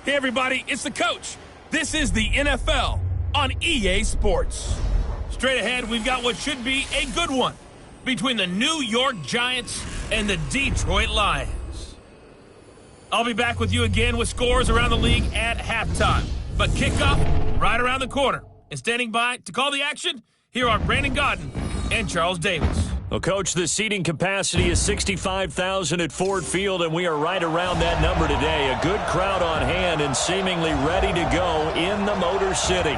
Hey, everybody, it's the coach. This is the NFL on EA Sports. Straight ahead, we've got what should be a good one between the New York Giants and the Detroit Lions. I'll be back with you again with scores around the league at halftime. But kickoff right around the corner. And standing by to call the action, here are Brandon Godden and Charles Davis. Well, Coach, the seating capacity is 65,000 at Ford Field, and we are right around that number today. A good crowd on hand and seemingly ready to go in the Motor City.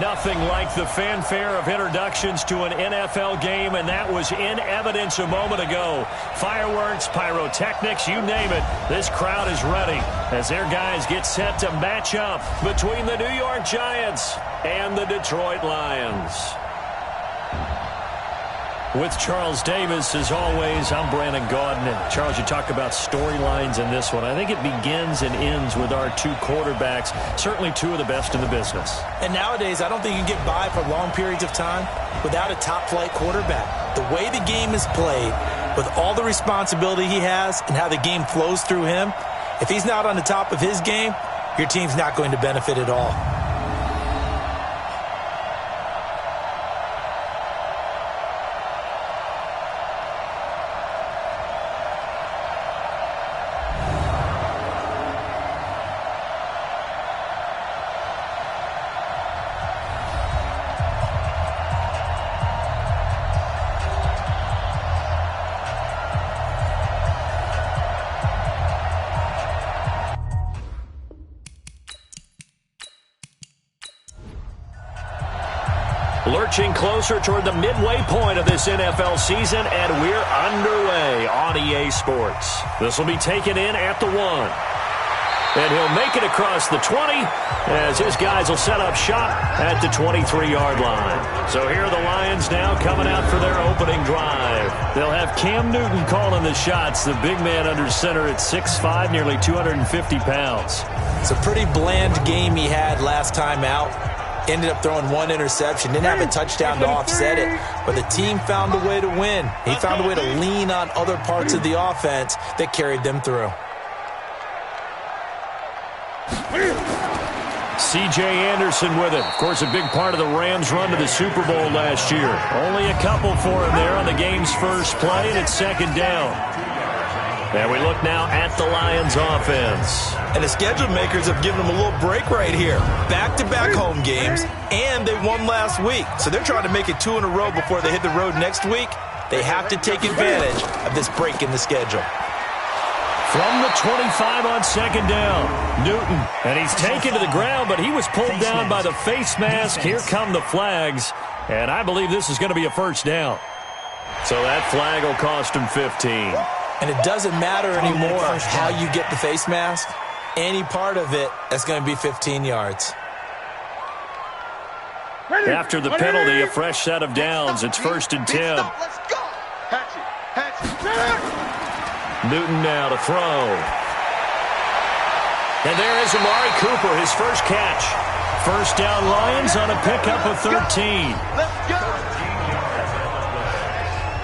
Nothing like the fanfare of introductions to an NFL game, and that was in evidence a moment ago. Fireworks, pyrotechnics, you name it. This crowd is ready as their guys get set to match up between the New York Giants and the Detroit Lions. With Charles Davis, as always, I'm Brandon Gaudin. And Charles, you talk about storylines in this one. I think it begins and ends with our two quarterbacks, certainly two of the best in the business. And nowadays, I don't think you can get by for long periods of time without a top-flight quarterback. The way the game is played, with all the responsibility he has and how the game flows through him, if he's not on the top of his game, your team's not going to benefit at all. Lurching closer toward the midway point of this NFL season, and we're underway on EA Sports. This will be taken in at the 1. And he'll make it across the 20 as his guys will set up shop at the 23-yard line. So here are the Lions now coming out for their opening drive. They'll have Cam Newton calling the shots, the big man under center at 6'5", nearly 250 pounds. It's a pretty bland game he had last time out. Ended up throwing one interception. Didn't have a touchdown to offset it. But the team found a way to win. He found a way to lean on other parts of the offense that carried them through. C.J. Anderson with it. Of course, a big part of the Rams' run to the Super Bowl last year. Only a couple for him there on the game's first play, and it's second down. And we look now at the Lions' offense. And the schedule makers have given them a little break right here. Back-to-back home games, and they won last week. So they're trying to make it 2 in a row before they hit the road next week. They have to take advantage of this break in the schedule. From the 25 on second down, Newton. And he's taken to the ground, but he was pulled down by the face mask. Here come the flags. And I believe this is going to be a first down. So that flag will cost him 15. And it doesn't matter anymore how you get the face mask. Any part of it, that's going to be 15 yards. After the penalty, a fresh set of downs. It's 1st and 10. Let's go. Newton now to throw. And there is Amari Cooper, his first catch. First down Lions on a pickup of 13. Let's go.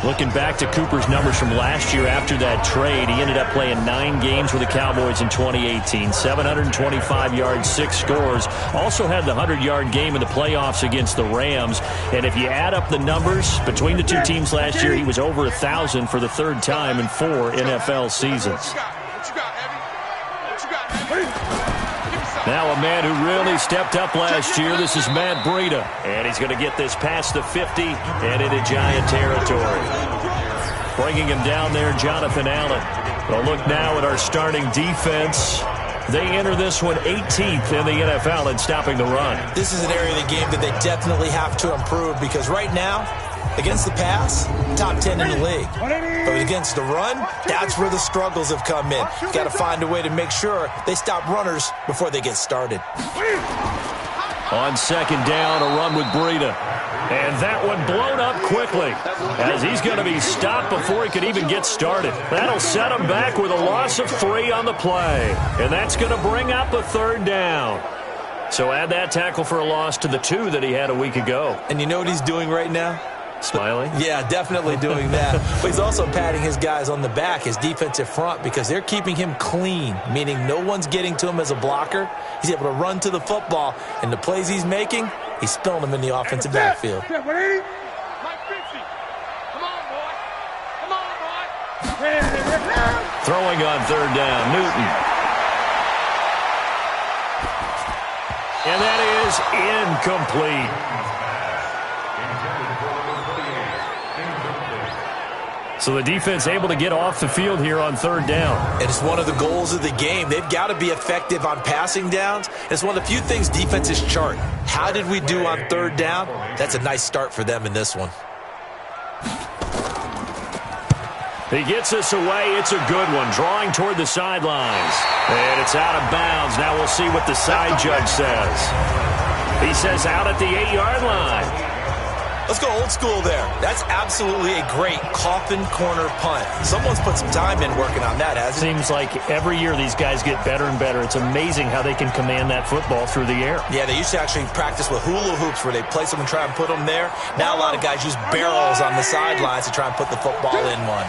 Looking back to Cooper's numbers from last year after that trade, he ended up playing 9 games with the Cowboys in 2018. 725 yards, 6 scores. Also had the 100-yard game in the playoffs against the Rams. And if you add up the numbers between the two teams last year, he was over 1,000 for the 3rd time in 4 NFL seasons. Now a man who really stepped up last year. This is Matt Breida. And he's going to get this past the 50 and into Giant territory. Bringing him down there, Jonathan Allen. We'll look now at our starting defense. They enter this one 18th in the NFL in stopping the run. This is an area of the game that they definitely have to improve because right now, against the pass, top 10 in the league. But against the run, that's where the struggles have come in. You've got to find a way to make sure they stop runners before they get started. On second down, a run with Breida. And that one blown up quickly as he's going to be stopped before he could even get started. That'll set him back with a loss of 3 on the play. And that's going to bring up a 3rd down. So add that tackle for a loss to the 2 that he had a week ago. And you know what he's doing right now? Smiling? Yeah, definitely doing that. But he's also patting his guys on the back, his defensive front, because they're keeping him clean, meaning no one's getting to him as a blocker. He's able to run to the football, and the plays he's making, he's spilling them in the offensive backfield. Throwing on third down, Newton. And that is incomplete. So the defense able to get off the field here on third down. And it's one of the goals of the game. They've got to be effective on passing downs. It's one of the few things defenses chart. How did we do on third down? That's a nice start for them in this one. He gets us away. It's a good one. Drawing toward the sidelines. And it's out of bounds. Now we'll see what the side judge says. He says out at the 8-yard line. Let's go old school there. That's absolutely a great coffin corner punt. Someone's put some time in working on that, hasn't it? Seems like every year these guys get better and better. It's amazing how they can command that football through the air. Yeah, they used to actually practice with hula hoops where they place them and try and put them there. Now a lot of guys use barrels on the sidelines to try and put the football in one.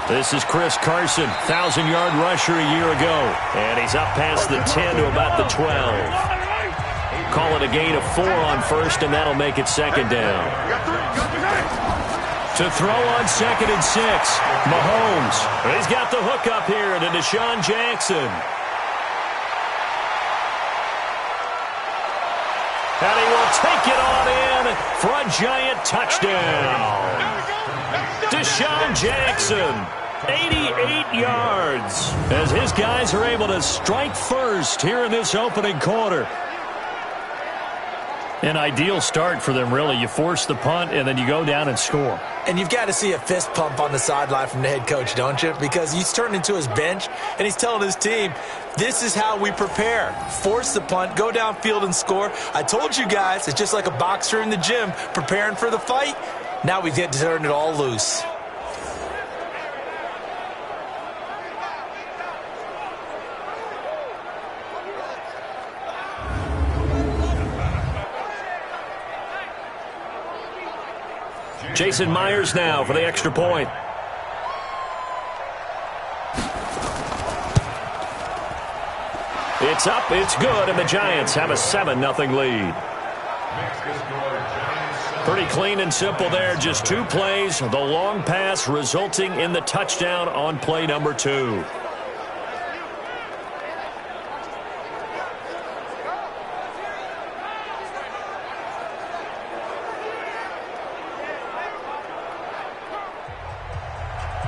This is Chris Carson, 1,000-yard rusher a year ago. And he's up past the 10 to about the 12. Call it a gain of 4 on first, and that'll make it second down. To throw on 2nd and 6, Mahomes. He's got the hook up here to Deshaun Jackson. And he will take it on in for a giant touchdown. Deshaun Jackson, 88 yards, as his guys are able to strike first here in this opening quarter. An ideal start for them, really. You force the punt, and then you go down and score. And you've got to see a fist pump on the sideline from the head coach, don't you? Because he's turned into his bench, and he's telling his team, this is how we prepare. Force the punt, go downfield and score. I told you guys, it's just like a boxer in the gym preparing for the fight. Now we get to turn it all loose. Jason Myers now for the extra point. It's up, it's good, and the Giants have a 7-0 lead. Pretty clean and simple there, just 2 plays. The long pass resulting in the touchdown on play number 2.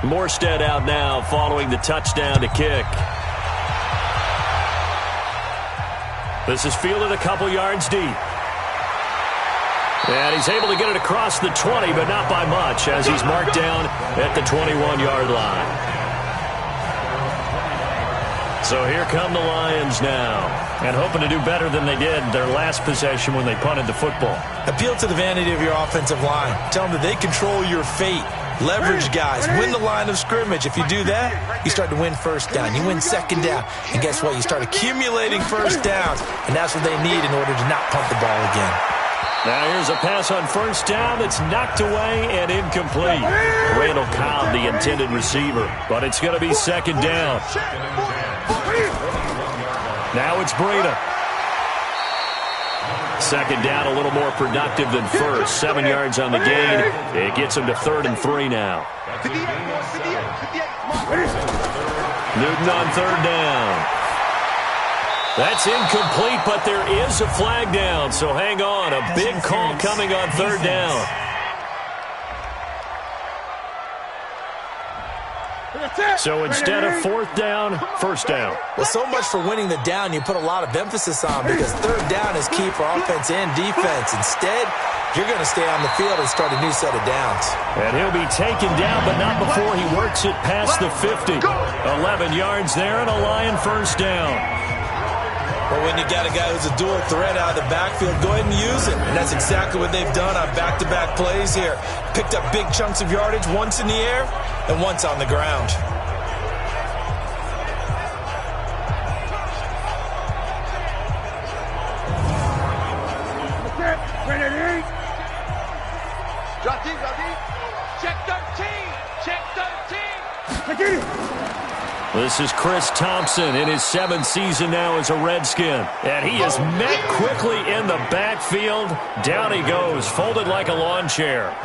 Morstead out now following the touchdown to kick. This is fielded a couple yards deep. And he's able to get it across the 20, but not by much, as he's marked down at the 21-yard line. So here come the Lions now, and hoping to do better than they did their last possession when they punted the football. Appeal to the vanity of your offensive line. Tell them that they control your fate. Leverage guys. Win the line of scrimmage. If you do that, you start to win first down. You win second down. And guess what? You start accumulating first downs. And that's what they need in order to not punt the ball again. Now here's a pass on first down that's knocked away and incomplete. Randall Cobb, the intended receiver. But it's going to be second down. Now it's Breida. Second down, a little more productive than first. 7 yards on the gain. It gets him to 3rd and 3 now. Newton on 3rd down. That's incomplete, but there is a flag down, so hang on. A big call coming on 3rd down. So instead of 4th down, 1st down. Well, so much for winning the down you put a lot of emphasis on, because 3rd down is key for offense and defense. Instead, you're going to stay on the field and start a new set of downs. And he'll be taken down, but not before he works it past the 50. 11 yards there and a Lion 1st down. Well, when you got a guy who's a dual threat out of the backfield, go ahead and use him. And that's exactly what they've done on back-to-back plays here. Picked up big chunks of yardage, once in the air and once on the ground. This is Chris Thompson in his 7th season now as a Redskin. And he is met quickly in the backfield. Down he goes, folded like a lawn chair.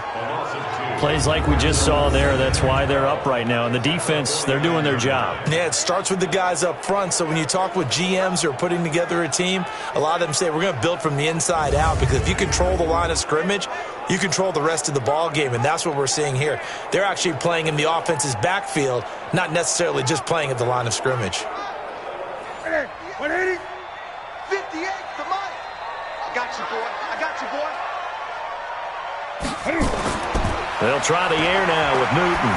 Plays like we just saw there. That's why they're up right now. And the defense, they're doing their job. Yeah, it starts with the guys up front. So when you talk with GMs who are putting together a team, a lot of them say we're going to build from the inside out, because if you control the line of scrimmage, you control the rest of the ball game, and that's what we're seeing here. They're actually playing in the offense's backfield, not necessarily just playing at the line of scrimmage. 180, 58 for Mike. I got you, boy. I got you, boy. They'll try the air now with Newton.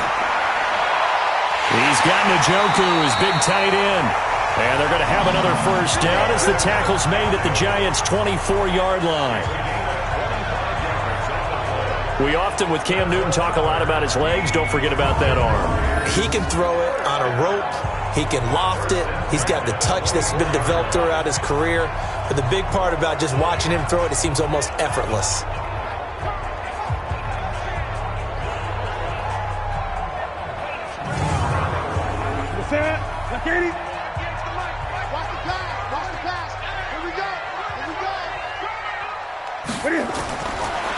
He's got Njoku, his big tight end. And they're going to have another first down as the tackle's made at the Giants' 24-yard line. We often, with Cam Newton, talk a lot about his legs. Don't forget about that arm. He can throw it on a rope. He can loft it. He's got the touch that's been developed throughout his career. But the big part about just watching him throw it, it seems almost effortless.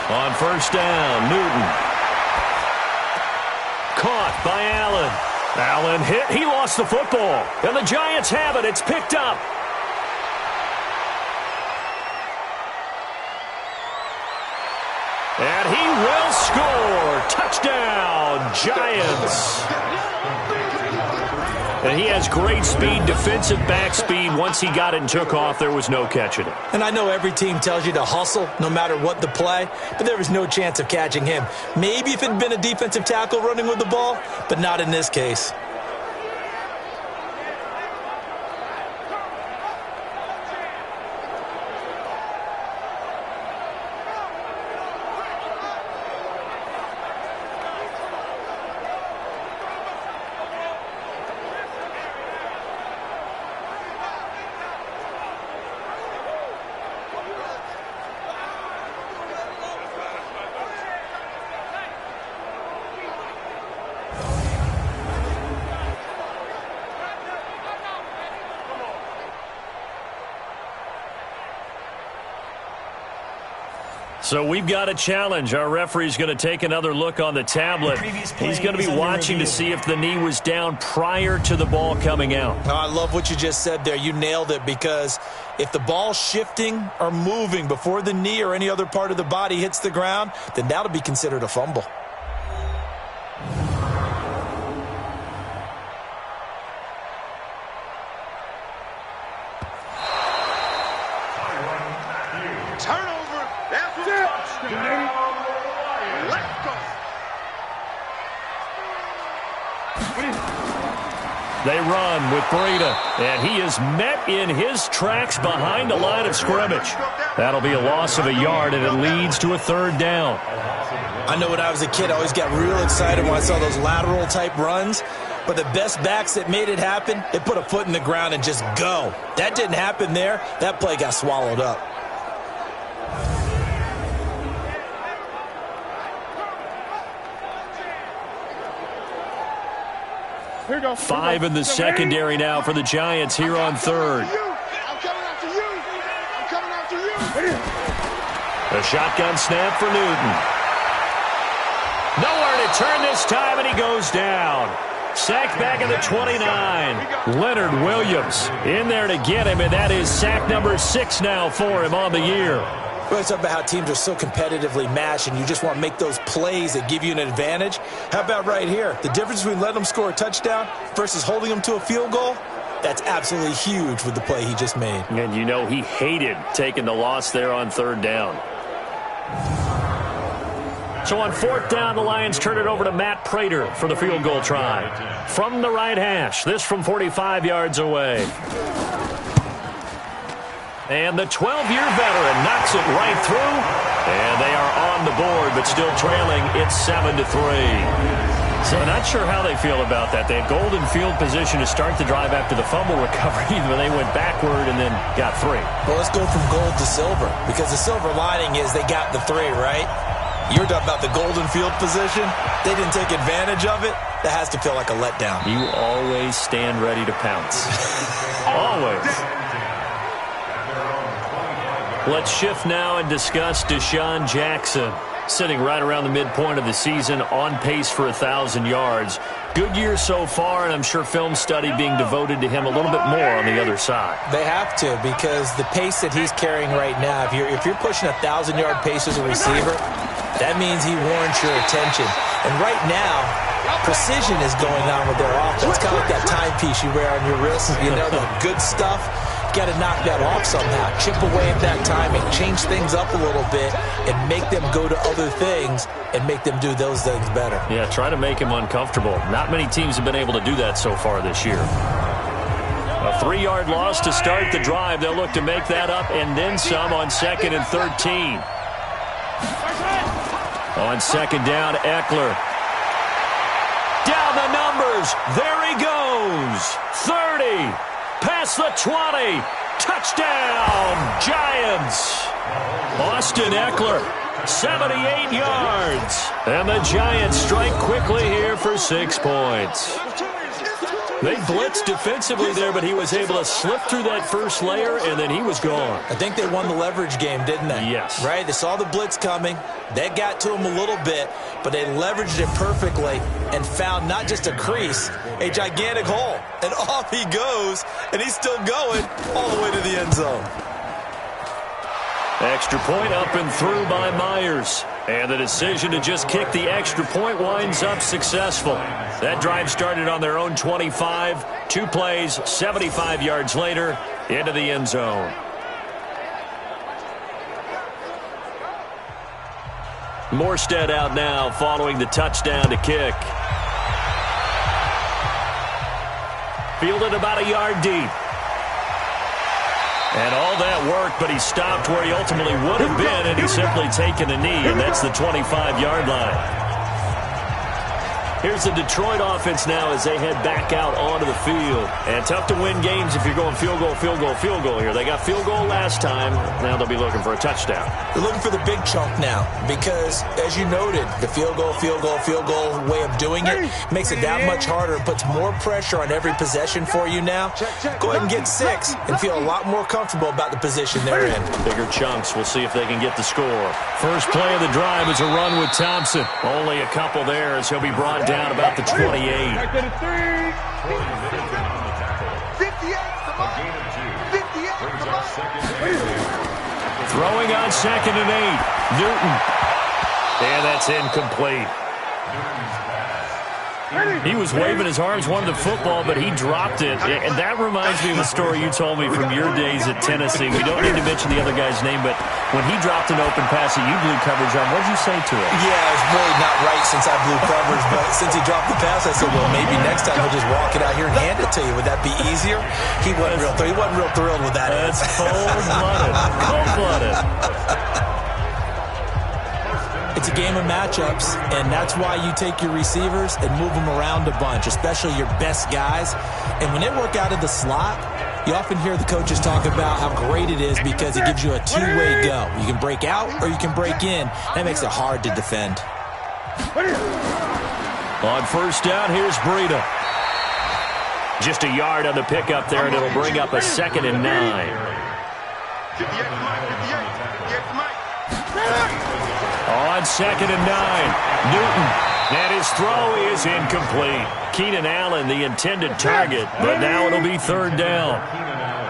On first down, Newton. Caught by Allen. Allen hit. He lost the football. And the Giants have it. It's picked up. And he will score. Touchdown, Giants. And he has great speed, defensive back speed. Once he got it and took off, there was no catching it. And I know every team tells you to hustle no matter what the play, but there was no chance of catching him. Maybe if it had been a defensive tackle running with the ball, but not in this case. So we've got a challenge. Our referee's going to take another look on the tablet. He's going to be watching to see if the knee was down prior to the ball coming out. Oh, I love what you just said there. You nailed it, because if the ball's shifting or moving before the knee or any other part of the body hits the ground, then that'll be considered a fumble. They run with Breida, and he is met in his tracks behind the line of scrimmage. That'll be a loss of a yard, and it leads to a third down. I know when I was a kid, I always got real excited when I saw those lateral-type runs. But the best backs that made it happen, they put a foot in the ground and just go. That didn't happen there. That play got swallowed up. Five in the secondary now for the Giants here on third. A shotgun snap for Newton. Nowhere to turn this time, and he goes down. Sacked back at the 29. Leonard Williams in there to get him, and that is sack number 6 now for him on the year. We always talk about how teams are so competitively matched, and you just want to make those plays that give you an advantage. How about right here? The difference between letting them score a touchdown versus holding them to a field goal, that's absolutely huge with the play he just made. And you know he hated taking the loss there on third down. So on fourth down, the Lions turn it over to Matt Prater for the field goal try. From the right hash, this from 45 yards away. And the 12-year veteran knocks it right through. And they are on the board, but still trailing. It's 7-3. So not sure how they feel about that. They had golden field position to start the drive after the fumble recovery, but they went backward and then got 3. Well, let's go from gold to silver, because the silver lining is they got the 3, right? You're talking about the golden field position. They didn't take advantage of it. That has to feel like a letdown. You always stand ready to pounce. Always. Let's shift now and discuss Deshaun Jackson. Sitting right around the midpoint of the season, on pace for 1,000 yards. Good year so far, and I'm sure film study being devoted to him a little bit more on the other side. They have to, because the pace that he's carrying right now, if you're pushing 1,000-yard pace as a receiver, that means he warrants your attention. And right now, precision is going on with their offense. Kind of like that timepiece you wear on your wrist. You know, the good stuff. Got to knock that off somehow. Chip away at that timing, change things up a little bit, and make them go to other things and make them do those things better. Yeah, try to make him uncomfortable. Not many teams have been able to do that so far this year. A 3-yard loss to start the drive. They'll look to make that up and then some on 2nd and 13. On 2nd down, Eckler. Down the numbers. There he goes. 30. Past the 20. Touchdown, Giants. Austin Eckler, 78 yards. And the Giants strike quickly here for 6 points. They blitzed defensively there, but he was able to slip through that first layer, and then he was gone. I think they won the leverage game, didn't they? Yes. Right? They saw the blitz coming. That got to him a little bit, but they leveraged it perfectly and found not just a crease, a gigantic hole. And off he goes, and he's still going all the way to the end zone. Extra point up and through by Myers. And the decision to just kick the extra point winds up successful. That drive started on their own 25. 2 plays, 75 yards later, into the end zone. Morstead out now following the touchdown to kick. Fielded about a yard deep. And all that worked, but he stopped where he ultimately would have been, and he's simply taken a knee, and that's the 25-yard line. Here's the Detroit offense now as they head back out onto the field. And tough to win games if you're going field goal, field goal, field goal here. They got field goal last time. Now they'll be looking for a touchdown. They're looking for the big chunk now because, as you noted, the field goal way of doing it makes it that much harder. It puts more pressure on every possession for you now. Go ahead and get 6 and feel a lot more comfortable about the position they're in. Bigger chunks. We'll see if they can get the score. First play of the drive is a run with Thompson. Only a couple there as he'll be brought down about the 28. 58 Throwing on 2nd and 8. Newton. And that's incomplete. He was waving his arms, wanted the football, but he dropped it. And that reminds me of the story you told me from your days at Tennessee. We don't need to mention the other guy's name, but when he dropped an open pass that you blew coverage on, what did you say to it? Yeah, it's really not right since I blew coverage, but since he dropped the pass, I said, well, maybe next time he'll just walk it out here and hand it to you. Would that be easier? He wasn't real thrilled with that. That's cold-blooded. Cold-blooded. It's a game of matchups, and that's why you take your receivers and move them around a bunch, especially your best guys. And when they work out of the slot, you often hear the coaches talk about how great it is because it gives you a two-way go. You can break out or you can break in. That makes it hard to defend. On first down, here's Breida. Just a yard on the pickup there, and it'll bring up a 2nd and 9. On 2nd and 9, Newton, and his throw is incomplete. Keenan Allen, the intended target, but now it'll be 3rd down.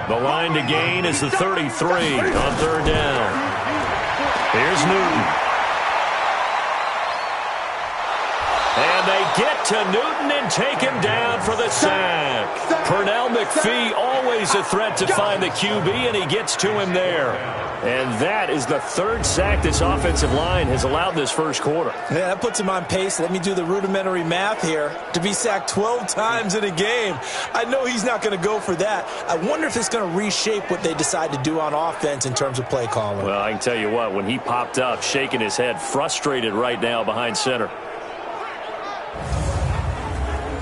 The line to gain is the 33 on 3rd down. Here's Newton. And they get to Newton and take him down for the sack. Pernell McPhee, always a threat to find the QB, and he gets to him there. And that is the 3rd sack this offensive line has allowed this first quarter. Yeah, that puts him on pace. Let me do the rudimentary math here. To be sacked 12 times in a game, I know he's not going to go for that. I wonder if it's going to reshape what they decide to do on offense in terms of play calling. Well, I can tell you what, when he popped up, shaking his head, frustrated right now behind center.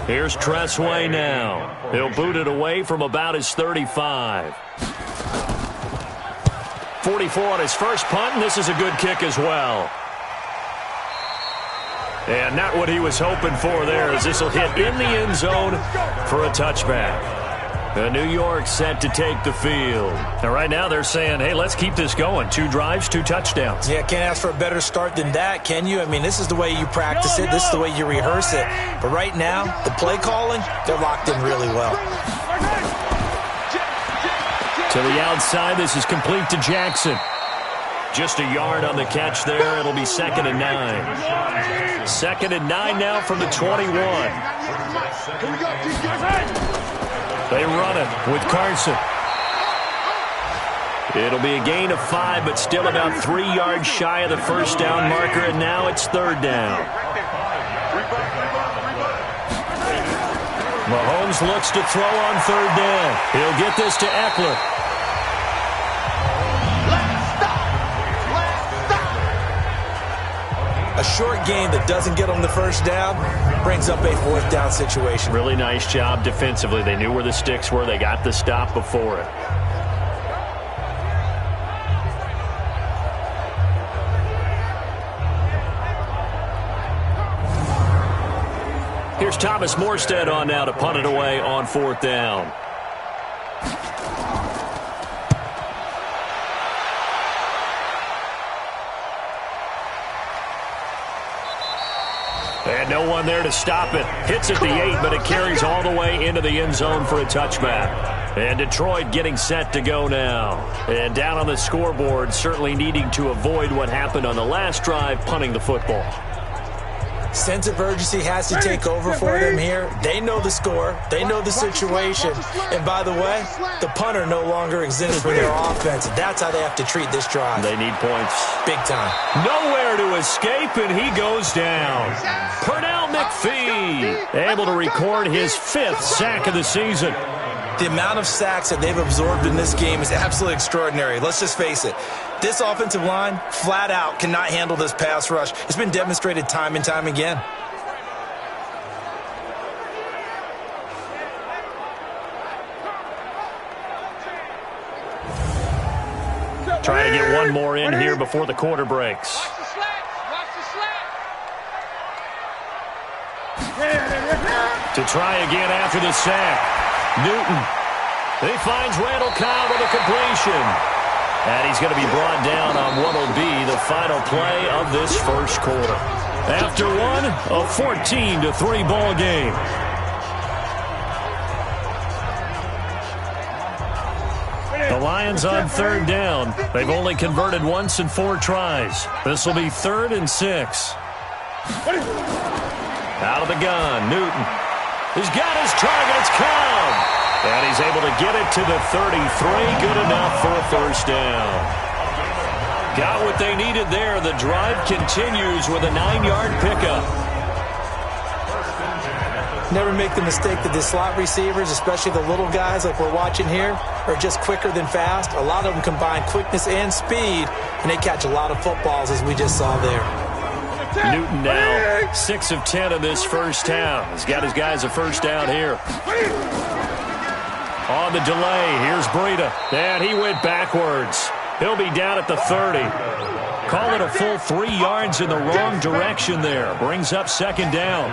Here's Tressway now. He'll boot it away from about his 35. 44 on his first punt, and this is a good kick as well. And not what he was hoping for there, as this will hit in the end zone for a touchback. New York set to take the field. Now, right now they're saying, hey, let's keep this going. 2 drives, 2 touchdowns. Yeah, can't ask for a better start than that, can you? I mean, this is the way you practice it. This is the way you rehearse it. But right now, the play calling, they're locked in really well. To the outside, this is complete to Jackson. Just a yard on the catch there. It'll be 2nd and 9. 2nd and 9 now from the 21. They run it with Carson. It'll be a gain of 5, but still about 3 yards shy of the first down marker, and now it's 3rd down. Mahomes looks to throw on 3rd down. He'll get this to Eckler. A short game that doesn't get them the first down brings up a 4th down situation. Really nice job defensively. They knew where the sticks were. They got the stop before it. Here's Thomas Morstead on now to punt it away on 4th down. And no one there to stop it. Hits at the 8, but it carries all the way into the end zone for a touchback. And Detroit getting set to go now. And down on the scoreboard, certainly needing to avoid what happened on the last drive, punting the football. Sense of urgency has to take over for them here. They know the score. They know the situation. And by the way, the punter no longer exists for their offense. That's how they have to treat this drive. They need points. Big time. Nowhere to escape, and he goes down. Pernell McPhee able to record his 5th sack of the season. The amount of sacks that they've absorbed in this game is absolutely extraordinary. Let's just face it. This offensive line, flat out, cannot handle this pass rush. It's been demonstrated time and time again. Trying to get one more in here before the quarter breaks. To try again after the sack. Newton. He finds Randall Cobb with a completion. And he's going to be brought down on what will be the final play of this first quarter. After one, a 14-3 ball game. The Lions on 3rd down. They've only converted once in 4 tries. This will be 3rd and 6. Out of the gun, Newton. He's got his targets, Cobb. And he's able to get it to the 33. Good enough for a first down. Got what they needed there. The drive continues with a 9-yard pickup. Never make the mistake that the slot receivers, especially the little guys like we're watching here, are just quicker than fast. A lot of them combine quickness and speed, and they catch a lot of footballs, as we just saw there. Newton now 6 of 10 in this first half. He's got his guys a first down here. On the delay, here's Breida. And he went backwards. He'll be down at the 30. Call it a full 3 yards in the wrong direction there. Brings up 2nd down.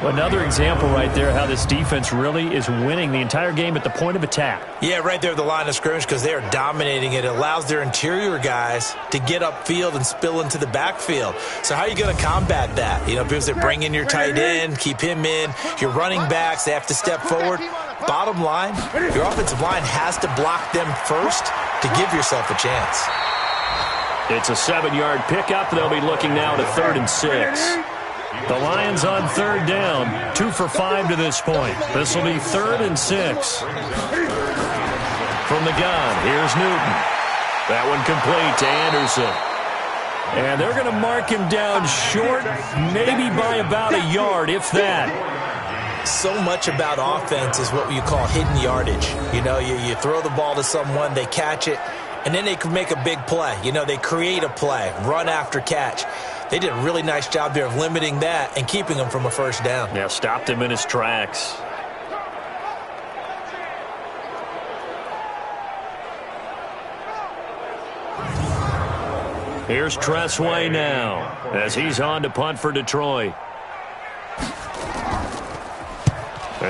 Another example right there how this defense really is winning the entire game at the point of attack. Yeah, right there at the line of scrimmage because they are dominating it. It allows their interior guys to get upfield and spill into the backfield. So how are you going to combat that? You know, because they bring in your tight end, keep him in. Your running backs, they have to step forward. Bottom line, your offensive line has to block them first to give yourself a chance. It's a 7-yard pickup. They'll be looking now to 3rd and 6. The Lions on 3rd down, 2 for 5 to this point. This will be 3rd and 6. From the gun, here's Newton. That one complete to Anderson. And they're going to mark him down short, maybe by about a yard, if that. So much about offense is what you call hidden yardage. You know, you throw the ball to someone, they catch it, and then they can make a big play. You know, they create a play, run after catch. They did a really nice job there of limiting that and keeping him from a first down. Yeah, stopped him in his tracks. Here's Tressway now as he's on to punt for Detroit.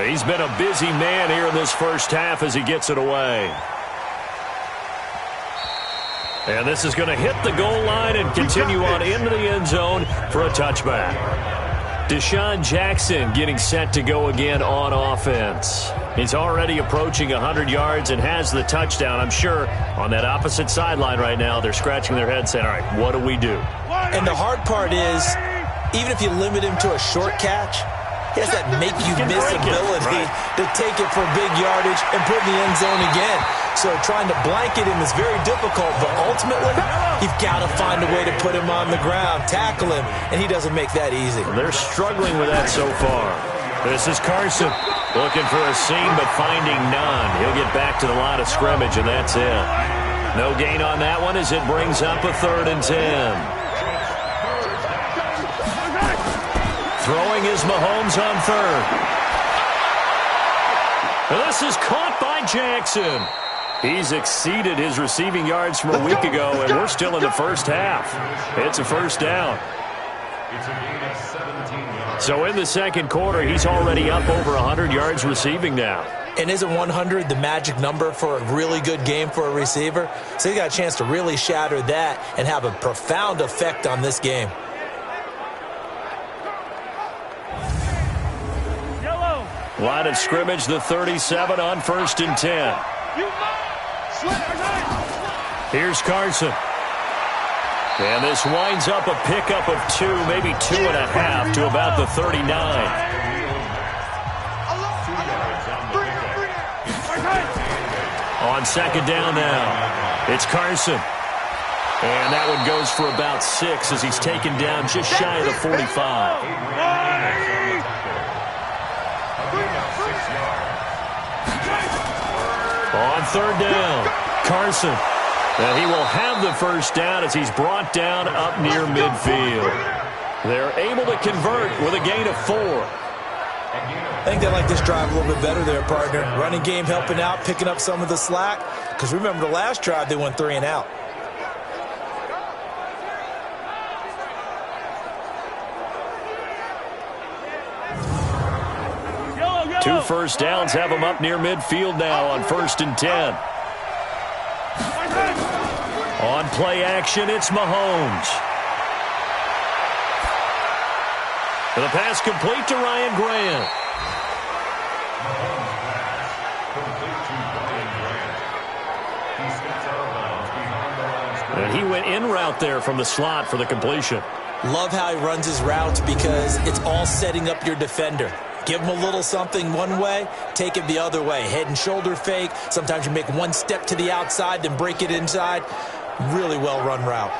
He's been a busy man here in this first half as he gets it away. And this is going to hit the goal line and continue on into the end zone for a touchback. Deshaun Jackson getting set to go again on offense. He's already approaching 100 yards and has the touchdown. I'm sure on that opposite sideline right now, they're scratching their heads saying, all right, what do we do? And the hard part is, even if you limit him to a short catch, he has that make-you-miss ability to take it for big yardage and put in the end zone again. So trying to blanket him is very difficult, but ultimately, you've got to find a way to put him on the ground, tackle him, and he doesn't make that easy. They're struggling with that so far. This is Carson looking for a seam, but finding none. He'll get back to the line of scrimmage, and that's it. No gain on that one as it brings up a 3rd and 10. Throwing is Mahomes on 3rd. And this is caught by Jackson. He's exceeded his receiving yards from a week ago, and we're still in the first half. It's a first down. So in the second quarter, he's already up over 100 yards receiving now. And isn't 100 the magic number for a really good game for a receiver? So he got a chance to really shatter that and have a profound effect on this game. Line of scrimmage, the 37 on 1st and 10. Here's Carson. And this winds up a pickup of 2, maybe 2.5 to about the 39. On 2nd down now, it's Carson. And that one goes for about 6 as he's taken down just shy of the 45. On 3rd down, Carson. And he will have the first down as he's brought down up near midfield. They're able to convert with a gain of 4. I think they like this drive a little bit better there, partner. Running game helping out, picking up some of the slack. Because remember the last drive, they went 3 and out. Two first downs have him up near midfield now on 1st and 10. On play action, it's Mahomes. The pass complete to Ryan Grant. And he went in route there from the slot for the completion. Love how he runs his routes because it's all setting up your defender. Give him a little something one way, take it the other way. Head and shoulder fake. Sometimes you make one step to the outside, then break it inside. Really well-run route.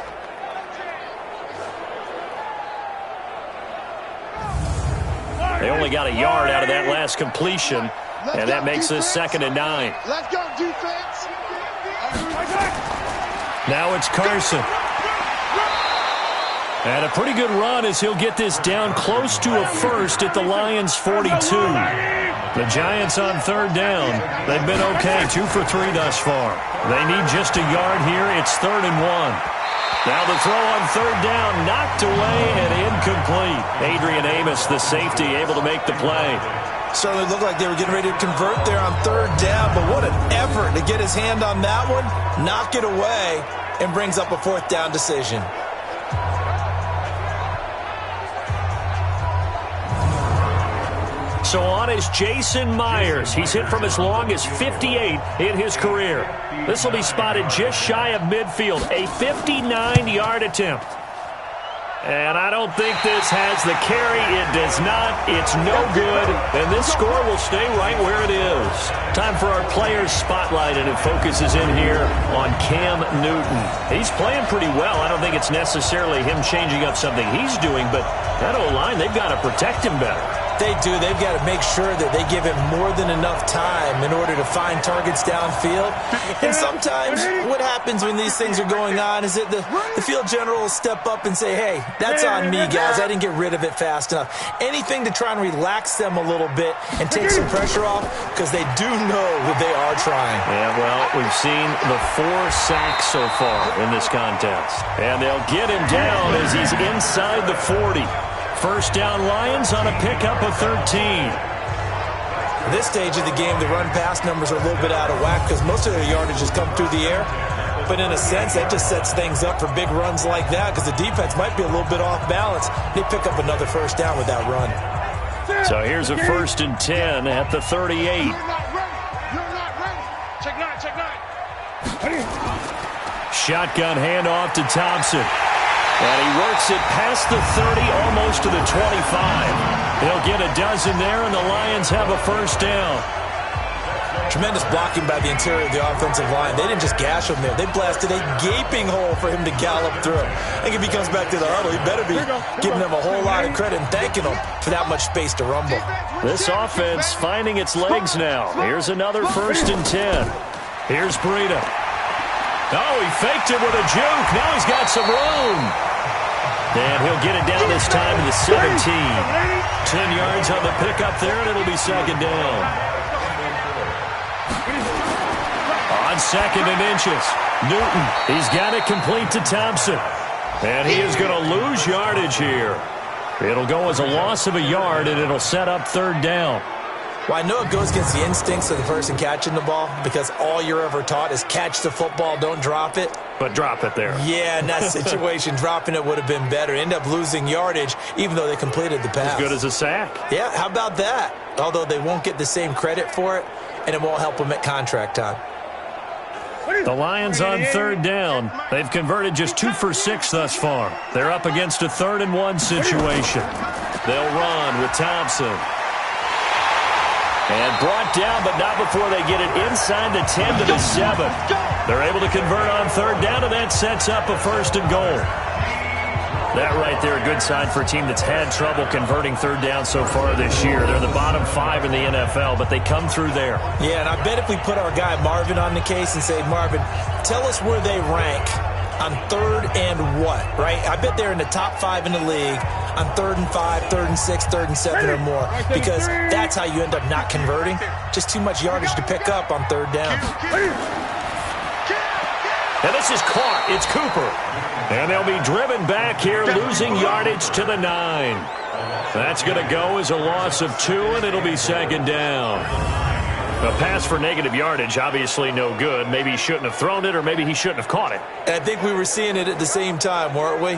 They only got a yard out of that last completion, and that makes this 2nd and 9. Let's go, defense. Now it's Carson. And a pretty good run as he'll get this down close to a first at the Lions' 42. The Giants on 3rd down. They've been okay, 2 for 3 thus far. They need just a yard here. It's 3rd and 1. Now the throw on 3rd down, knocked away and incomplete. Adrian Amos, the safety, able to make the play. Certainly looked like they were getting ready to convert there on 3rd down, but what an effort to get his hand on that one, knock it away, and brings up a 4th down decision. So on is Jason Myers. He's hit from as long as 58 in his career. This will be spotted just shy of midfield. A 59-yard attempt. And I don't think this has the carry. It does not. It's no good. And this score will stay right where it is. Time for our players spotlight, and it focuses in here on Cam Newton. He's playing pretty well. I don't think it's necessarily him changing up something he's doing, but that O-line, they've got to protect him better. They do. They've got to make sure that they give him more than enough time in order to find targets downfield. And sometimes what happens when these things are going on is that the field general will step up and say, hey, that's on me, guys. I didn't get rid of it fast enough. Anything to try and relax them a little bit and take some pressure off, because they do know that they are trying. Yeah, well, we've seen the 4 sacks so far in this contest. And they'll get him down as he's inside the 40. First down Lions on a pickup of 13. At this stage of the game, the run-pass numbers are a little bit out of whack because most of their yardage has come through the air. But in a sense, that just sets things up for big runs like that because the defense might be a little bit off balance. They pick up another first down with that run. So here's a 1st and 10 at the 38. You're not ready. Check 9, check 9. Shotgun handoff to Thompson. And he works it past the 30, almost to the 25. They'll get a dozen there, and the Lions have a first down. Tremendous blocking by the interior of the offensive line. They didn't just gash him there. They blasted a gaping hole for him to gallop through. I think if he comes back to the huddle, he better be giving them a whole lot of credit and thanking them for that much space to rumble. This offense finding its legs now. Here's another 1st and 10. Here's Breida. Oh, he faked it with a juke. Now he's got some room. And he'll get it down this time to the 17. 10 yards on the pickup there, and it'll be 2nd down. On 2nd and inches, Newton. He's got it complete to Thompson. And he is going to lose yardage here. It'll go as a loss of a yard, and it'll set up 3rd down. Well, I know it goes against the instincts of the person catching the ball because all you're ever taught is catch the football, don't drop it. But drop it there. Yeah, in that situation, dropping it would have been better. End up losing yardage, even though they completed the pass. As good as a sack. Yeah, how about that? Although they won't get the same credit for it, and it won't help them at contract time. The Lions on 3rd down. They've converted just 2 for 6 thus far. They're up against a 3rd and 1 situation. They'll run with Thompson. And brought down, but not before they get it inside the 10 to the 7. They're able to convert on 3rd down, and that sets up a 1st and goal. That right there, a good sign for a team that's had trouble converting 3rd down so far this year. They're the bottom 5 in the NFL, but they come through there. Yeah, and I bet if we put our guy Marvin on the case and say, Marvin, tell us where they rank on 3rd and what, right? I bet they're in the top 5 in the league on 3rd and 5, 3rd and 6, 3rd and 7 or more, because that's how you end up not converting. Just too much yardage to pick up on 3rd down. And this is caught. It's Cooper. And they'll be driven back here, losing yardage to the 9. That's going to go as a loss of 2, and it'll be 2nd down. A pass for negative yardage, obviously no good. Maybe he shouldn't have thrown it, or maybe he shouldn't have caught it. And I think we were seeing it at the same time, weren't we?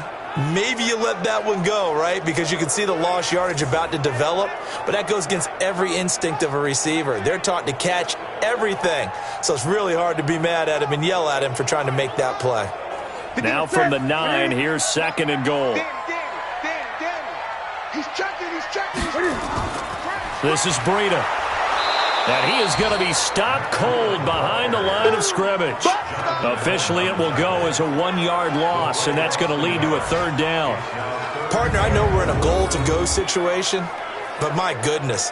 Maybe you let that one go, right? Because you can see the lost yardage about to develop. But that goes against every instinct of a receiver. They're taught to catch everything. So it's really hard to be mad at him and yell at him for trying to make that play. Now from the 9, here's 2nd and goal. He's checking. This is Breida. And he is going to be stopped cold behind the line of scrimmage. Officially, it will go as a 1-yard loss, and that's going to lead to a 3rd down. Partner, I know we're in a goal-to-go situation, but my goodness.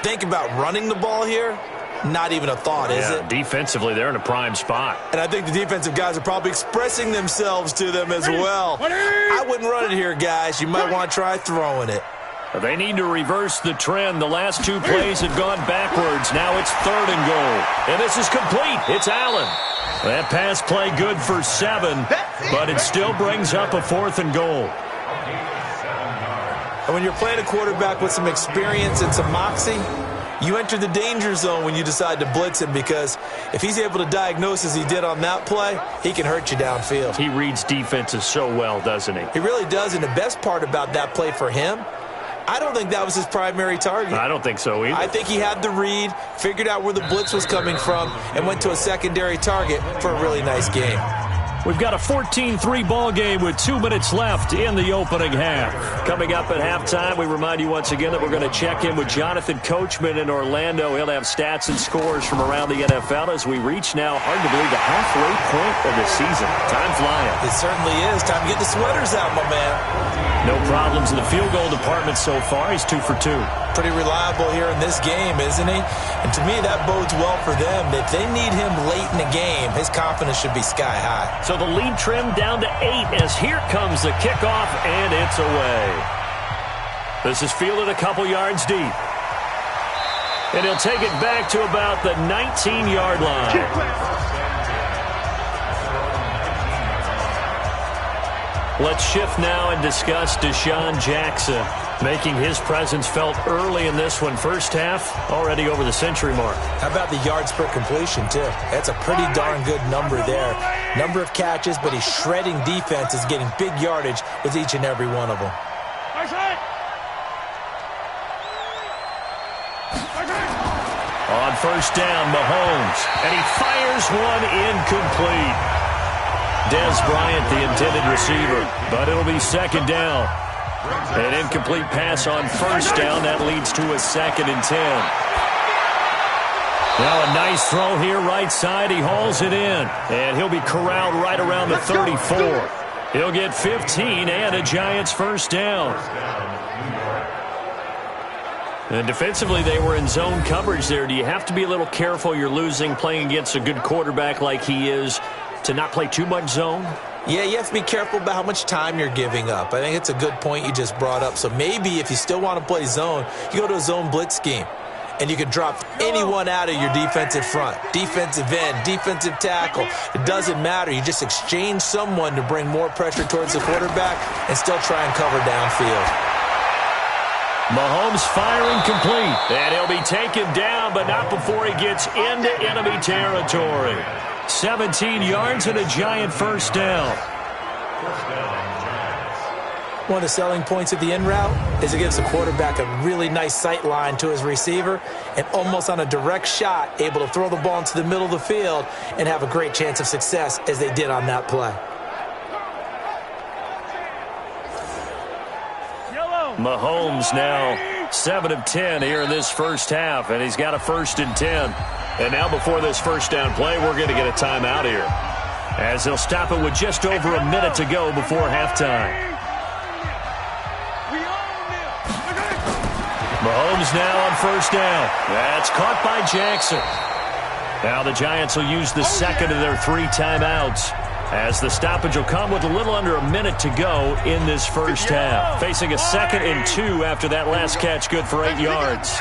Think about running the ball here. Not even a thought, is it? Defensively, they're in a prime spot. And I think the defensive guys are probably expressing themselves to them as well. I wouldn't run it here, guys. You might want to try throwing it. They need to reverse the trend. The last 2 plays have gone backwards. Now it's 3rd and goal. And this is complete. It's Allen. That pass play good for 7, but it still brings up a 4th and goal. And when you're playing a quarterback with some experience and some moxie, you enter the danger zone when you decide to blitz him, because if he's able to diagnose as he did on that play, he can hurt you downfield. He reads defenses so well, doesn't he? He really does, and the best part about that play for him, I don't think that was his primary target. I don't think so either. I think he had the read, figured out where the blitz was coming from, and went to a secondary target for a really nice game. We've got a 14-3 ball game with 2 minutes left in the opening half. Coming up at halftime, we remind you once again that we're going to check in with Jonathan Coachman in Orlando. He'll have stats and scores from around the NFL as we reach now, hard to believe, the halfway point of the season. Time flying. It certainly is. Time to get the sweaters out, my man. No problems in the field goal department so far. He's 2 for 2. Pretty reliable here in this game, isn't he? And to me, that bodes well for them. If they need him late in the game, his confidence should be sky high. So the lead trimmed down to 8 as here comes the kickoff, and it's away. This is fielded a couple yards deep. And he'll take it back to about the 19-yard line. Let's shift now and discuss Deshaun Jackson, making his presence felt early in this one. First half, already over the century mark. How about the yards per completion, too? That's a pretty darn good number there. Number of catches, but he's shredding defenses, getting big yardage with each and every one of them. On first down, Mahomes, and he fires one incomplete. Dez Bryant, the intended receiver, but it'll be second down. An incomplete pass on first down. That leads to a 2nd and 10. Now a nice throw here, right side. He hauls it in, and he'll be corralled right around the 34. He'll get 15 and a Giants first down. And defensively, they were in zone coverage there. Do you have to be a little careful? You're losing, playing against a good quarterback like he is, to not play too much zone? Yeah, you have to be careful about how much time you're giving up. I think it's a good point you just brought up. So maybe if you still want to play zone, you go to a zone blitz scheme. And you can drop anyone out of your defensive front. Defensive end, defensive tackle. It doesn't matter. You just exchange someone to bring more pressure towards the quarterback and still try and cover downfield. Mahomes firing complete. And he'll be taken down, but not before he gets into enemy territory. 17 yards and a Giant first down. One of the selling points of the in route is it gives the quarterback a really nice sight line to his receiver and almost on a direct shot able to throw the ball into the middle of the field and have a great chance of success as they did on that play. Mahomes now 7 of 10 here in this first half, and he's got a 1st and 10. And now before this first down play, we're going to get a timeout here, as they'll stop it with just over a minute to go before halftime. Mahomes now on first down. That's caught by Jackson. Now the Giants will use the second of their 3 timeouts, as the stoppage will come with a little under a minute to go in this first half. Facing a 2nd and 2 after that last catch, good for 8 yards.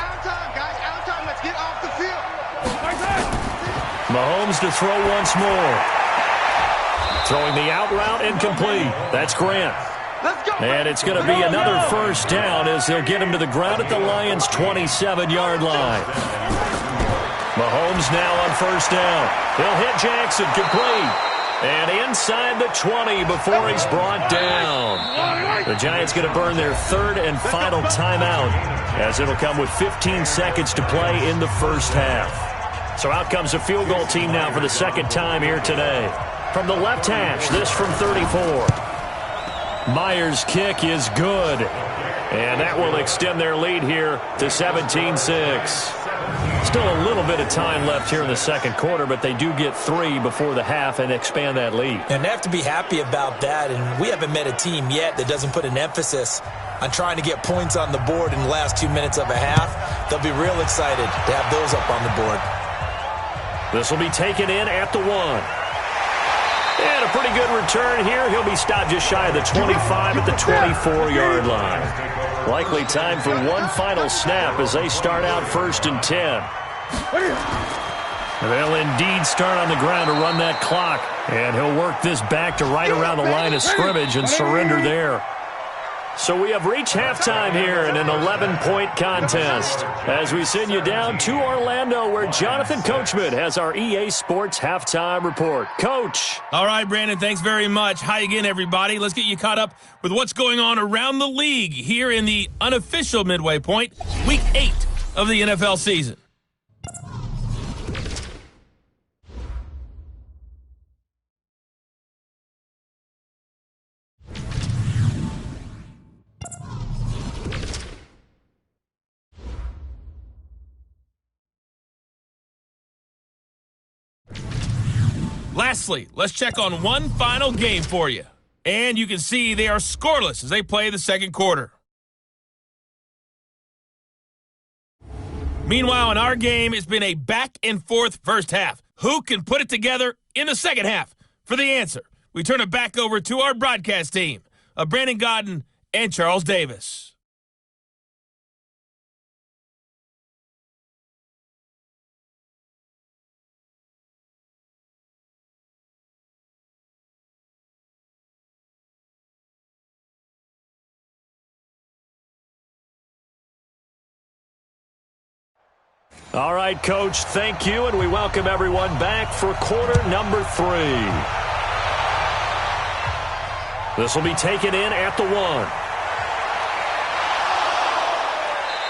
Mahomes to throw once more. Throwing the out route incomplete. That's Grant. And it's going to be another first down as they'll get him to the ground at the Lions' 27-yard line. Mahomes now on first down. He'll hit Jackson, complete. And inside the 20 before he's brought down. The Giants going to burn their 3rd and final timeout, as it'll come with 15 seconds to play in the first half. So out comes a field goal team now for the 2nd time here today. From the left hash, this from 34. Myers' kick is good. And that will extend their lead here to 17-6. Still a little bit of time left here in the second quarter, but they do get 3 before the half and expand that lead. And they have to be happy about that. And we haven't met a team yet that doesn't put an emphasis on trying to get points on the board in the last 2 minutes of a half. They'll be real excited to have those up on the board. This will be taken in at the 1. And a pretty good return here. He'll be stopped just shy of the 25 at the 24-yard line. Likely time for one final snap as they start out 1st and 10. They'll indeed start on the ground to run that clock. And he'll work this back to right around the line of scrimmage and surrender there. So we have reached halftime here in an 11-point contest as we send you down to Orlando, where Jonathan Coachman has our EA Sports halftime report. Coach. All right, Brandon, thanks very much. Hi again, everybody. Let's get you caught up with what's going on around the league here in the unofficial midway point, Week 8 of the NFL season. Lastly, let's check on one final game for you. And you can see they are scoreless as they play the second quarter. Meanwhile, in our game, it's been a back-and-forth first half. Who can put it together in the second half? For the answer, we turn it back over to our broadcast team of Brandon Godden and Charles Davis. All right, Coach, thank you, and we welcome everyone back for quarter number 3. This will be taken in at the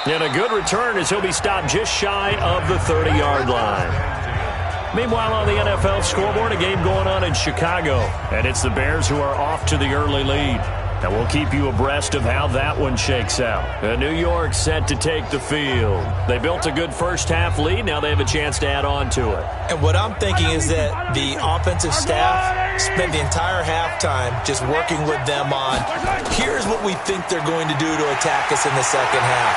1. And a good return as he'll be stopped just shy of the 30-yard line. Meanwhile, on the NFL scoreboard, a game going on in Chicago, and it's the Bears who are off to the early lead. And we'll keep you abreast of how that one shakes out. New York set to take the field. They built a good first-half lead. Now they have a chance to add on to it. And what I'm thinking is that the offensive staff spent the entire halftime just working with them on, here's what we think they're going to do to attack us in the second half.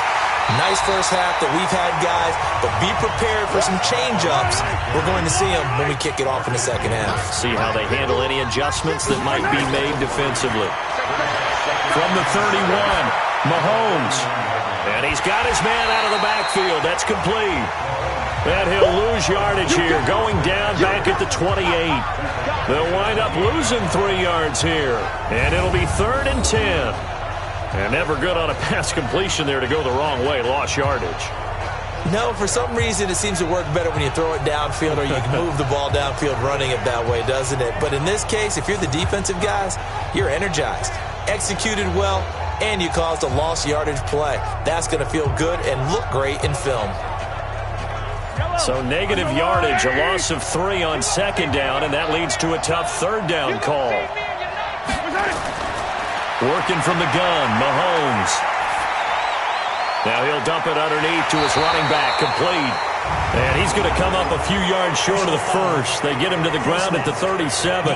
Nice first half that we've had, guys, but be prepared for some change-ups. We're going to see them when we kick it off in the second half. See how they handle any adjustments that might be made defensively. From the 31, Mahomes. And he's got his man out of the backfield. That's complete. And he'll lose yardage here, going down back at the 28. They'll wind up losing 3 yards here. And it'll be 3rd and 10. And never good on a pass completion there to go the wrong way. Lost yardage. No, for some reason it seems to work better when you throw it downfield or you can move the ball downfield running it that way, doesn't it? But in this case, if you're the defensive guys, you're energized, executed well, and you caused a lost yardage play. That's going to feel good and look great in film. So negative yardage, a loss of 3 on second down, and that leads to a tough third down call. Working from the gun, Mahomes. Now he'll dump it underneath to his running back, complete. And he's going to come up a few yards short of the first. They get him to the ground at the 37.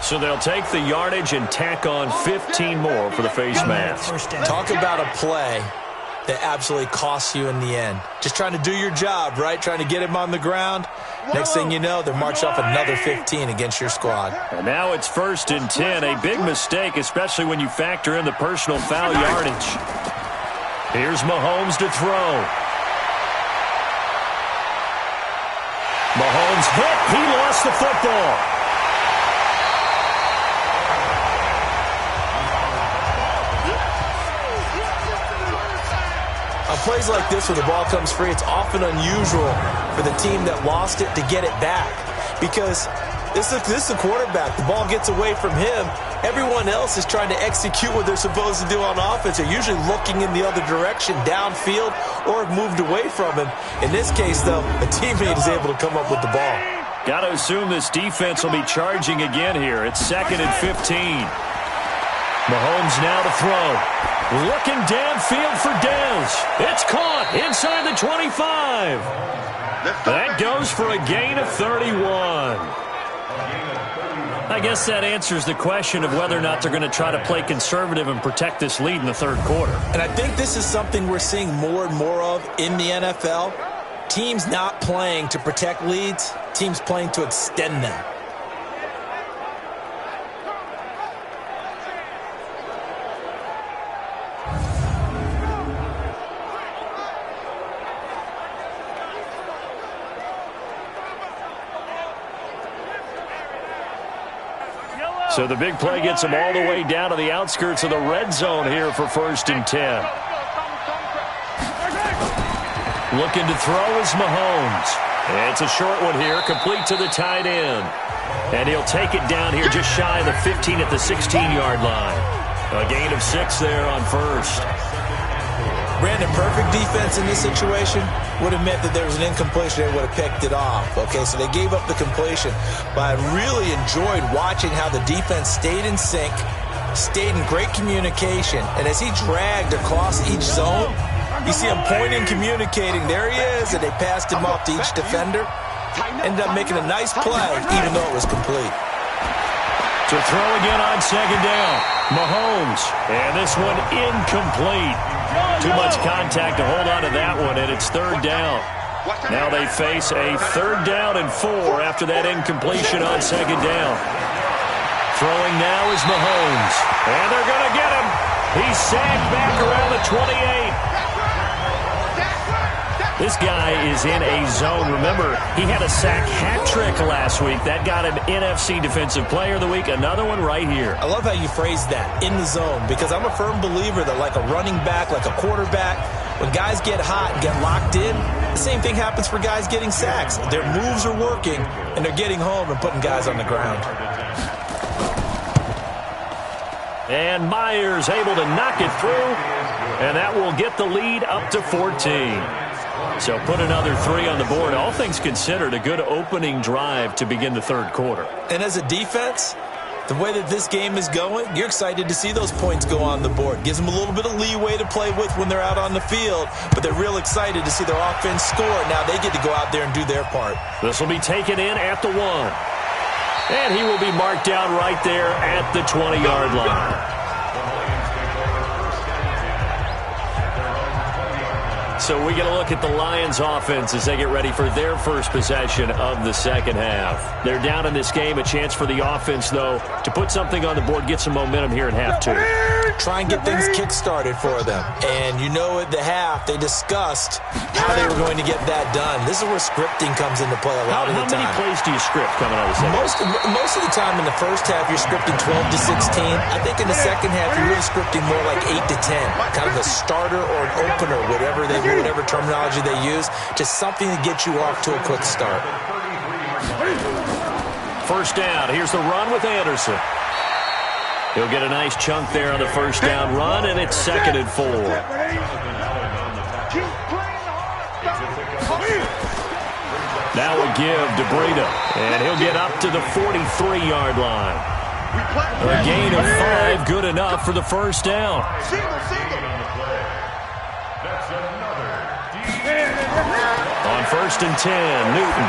So they'll take the yardage and tack on 15 more for the face mask. Talk about a play that absolutely costs you in the end. Just trying to do your job, right? Trying to get him on the ground. Next thing you know, they're marched off another 15 against your squad. And now it's 1st and 10. A big mistake, especially when you factor in the personal foul yardage. Here's Mahomes to throw. Mahomes hit. He lost the football. On plays like this where the ball comes free, it's often unusual for the team that lost it to get it back. Because this is the quarterback. The ball gets away from him. Everyone else is trying to execute what they're supposed to do on offense. They're usually looking in the other direction, downfield, or have moved away from him. In this case, though, a teammate is able to come up with the ball. Got to assume this defense will be charging again here. It's 2nd and 15. Mahomes now to throw. Looking downfield for Dez. It's caught inside the 25. That goes for a gain of 31. I guess that answers the question of whether or not they're going to try to play conservative and protect this lead in the third quarter. And I think this is something we're seeing more and more of in the NFL. Teams not playing to protect leads, teams playing to extend them. So the big play gets him all the way down to the outskirts of the red zone here for 1st and 10. Looking to throw is Mahomes. It's a short one here, complete to the tight end. And he'll take it down here just shy of the 15 at the 16-yard line. A gain of 6 there on 1st. Brandon, perfect defense in this situation would have meant that there was an incompletion. They would have picked it off. Okay, so they gave up the completion. But I really enjoyed watching how the defense stayed in sync, stayed in great communication. And as he dragged across each zone, you see him pointing, communicating. There he is. is, and they passed him off to each defender. Ended up making a nice play, even though it was complete. To throw again on second down. Mahomes. And this one incomplete. Too much contact to hold on to that one, and it's third down. Now they face a 3rd down and 4 after that incompletion on second down. Throwing now is Mahomes. And they're going to get him. He's sacked back around the 28. This guy is in a zone. Remember, he had a sack hat trick last week. That got him NFC Defensive Player of the Week. Another one right here. I love how you phrase that, in the zone, because I'm a firm believer that like a running back, like a quarterback, when guys get hot and get locked in, the same thing happens for guys getting sacks. Their moves are working, and they're getting home and putting guys on the ground. And Myers able to knock it through, and that will get the lead up to 14. So put another 3 on the board. All things considered, a good opening drive to begin the third quarter. And as a defense, the way that this game is going, you're excited to see those points go on the board. Gives them a little bit of leeway to play with when they're out on the field, but they're real excited to see their offense score. Now they get to go out there and do their part. This will be taken in at the 1. And he will be marked down right there at the 20-yard line. So we get a look at the Lions offense as they get ready for their first possession of the second half. They're down in this game. A chance for the offense, though, to put something on the board, get some momentum here in half 2. Try and get things kick-started for them. And you know at the half, they discussed how they were going to get that done. This is where scripting comes into play a lot of the time. How many plays do you script coming out of the second half? Most of the time in the first half, you're scripting 12 to 16. I think in the second half, you're really scripting more like 8 to 10. Kind of a starter or an opener, whatever terminology they use. Just something to get you off to a quick start. First down. Here's the run with Anderson. He'll get a nice chunk there on the first down run, and it's 2nd and 4. Now a give to Breida, and he'll get up to the 43-yard line. A gain of 5, good enough for the first down. On 1st and 10, Newton.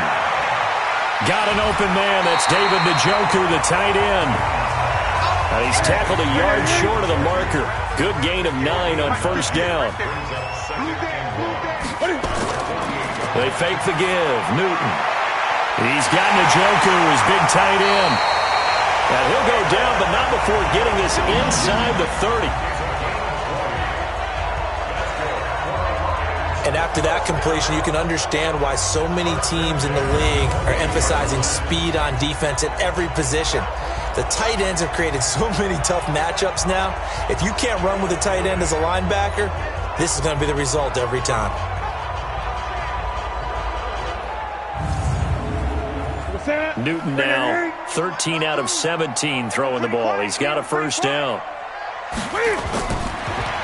Got an open man. That's David Njoku, the tight end. And he's tackled a yard short of the marker. Good gain of 9 on first down. They fake the give. Newton. He's got Njoku, his big tight end. And he'll go down, but not before getting this inside the 30. And after that completion, you can understand why so many teams in the league are emphasizing speed on defense at every position. The tight ends have created so many tough matchups now. If you can't run with a tight end as a linebacker, this is going to be the result every time. Newton now 13 out of 17 throwing the ball. He's got a first down.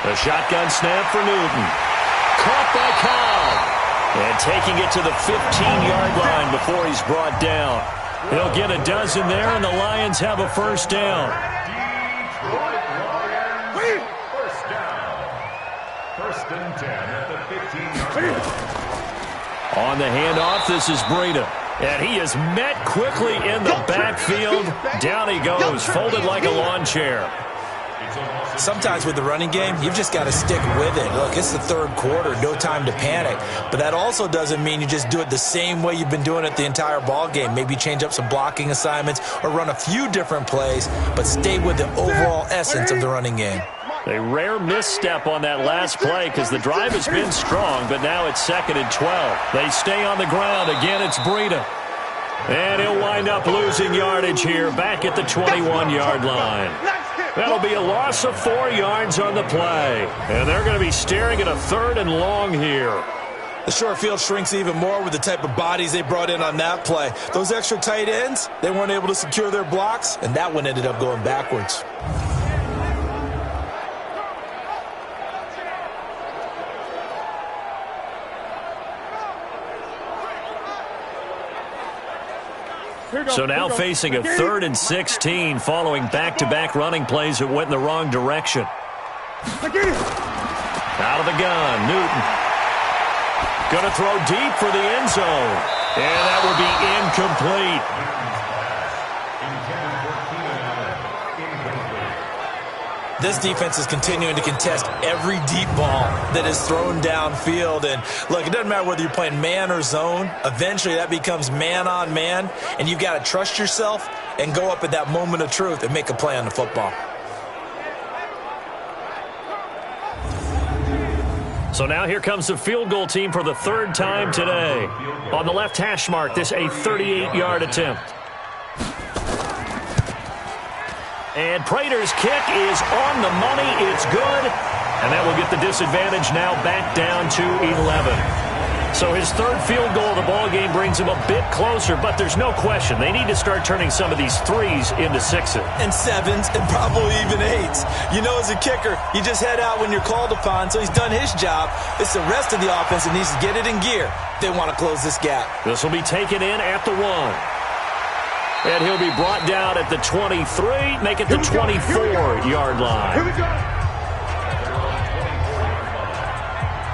A shotgun snap for Newton. Caught by Cobb. And taking it to the 15-yard line before he's brought down. He'll get a dozen there, and the Lions have a first down. First down. 1st and 10 at the 15-yard line. On the handoff, this is Breida. And he is met quickly in the backfield. Down he goes, folded like a lawn chair. Sometimes with the running game, you've just got to stick with it. Look, it's the third quarter, no time to panic. But that also doesn't mean you just do it the same way you've been doing it the entire ball game. Maybe change up some blocking assignments or run a few different plays, but stay with the overall essence of the running game. A rare misstep on that last play because the drive has been strong, but now it's 2nd and 12. They stay on the ground. Again, it's Breida. And he'll wind up losing yardage here back at the 21-yard line. That'll be a loss of 4 yards on the play. And they're going to be staring at a 3rd and long here. The short field shrinks even more with the type of bodies they brought in on that play. Those extra tight ends, they weren't able to secure their blocks, and that one ended up going backwards. So now facing a 3rd and 16 following back-to-back running plays that went in the wrong direction. Out of the gun, Newton. Going to throw deep for the end zone. And that would be incomplete. This defense is continuing to contest every deep ball that is thrown downfield. And look, it doesn't matter whether you're playing man or zone. Eventually that becomes man on man. And you've got to trust yourself and go up at that moment of truth and make a play on the football. So now here comes the field goal team for the third time today. On the left hash mark, this a 38-yard attempt. And Prater's kick is on the money. It's good. And that will get the disadvantage now back down to 11. So his third field goal of the ballgame brings him a bit closer, but there's no question they need to start turning some of these threes into sixes. And sevens and probably even eights. You know, as a kicker, you just head out when you're called upon, so he's done his job. It's the rest of the offense that needs to get it in gear. They want to close this gap. This will be taken in at the 1. And he'll be brought down at the 23, make it the 24-yard line. Here we go.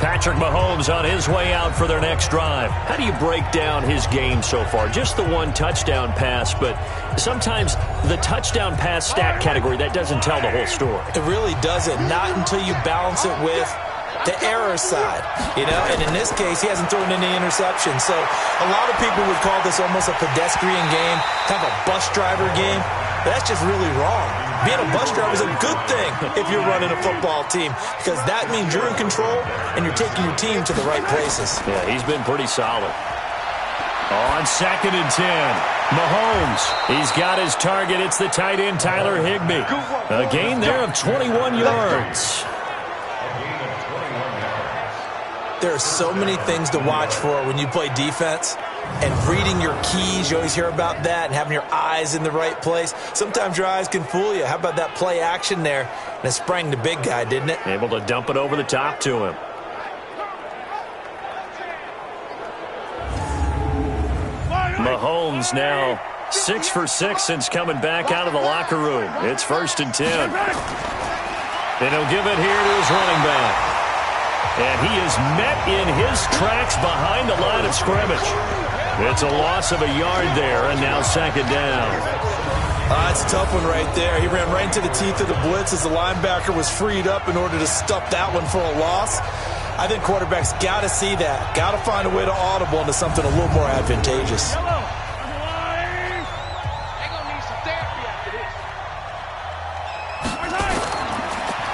Patrick Mahomes on his way out for their next drive. How do you break down his game so far? Just the one touchdown pass, but sometimes the touchdown pass stat category, that doesn't tell the whole story. It really doesn't, not until you balance it with the error side, you know, and in this case, he hasn't thrown any interceptions. So a lot of people would call this almost a pedestrian game, kind of a bus driver game. But that's just really wrong. Being a bus driver is a good thing if you're running a football team, because that means you're in control and you're taking your team to the right places. Yeah, he's been pretty solid. On 2nd and 10, Mahomes, he's got his target. It's the tight end, Tyler Higbee. A gain there of 21 yards. There are so many things to watch for when you play defense, and reading your keys, you always hear about that, and having your eyes in the right place. Sometimes your eyes can fool you. How about that play action there? And it sprang the big guy, didn't it? Able to dump it over the top to him. Mahomes now 6 for 6 since coming back out of the locker room. It's 1st and 10. And he'll give it here to his running back. And he is met in his tracks behind the line of scrimmage. It's a loss of a yard there, and now 2nd down. It's a tough one right there. He ran right into the teeth of the blitz as the linebacker was freed up in order to stuff that one for a loss. I think quarterbacks got to see that. Got to find a way to audible into something a little more advantageous.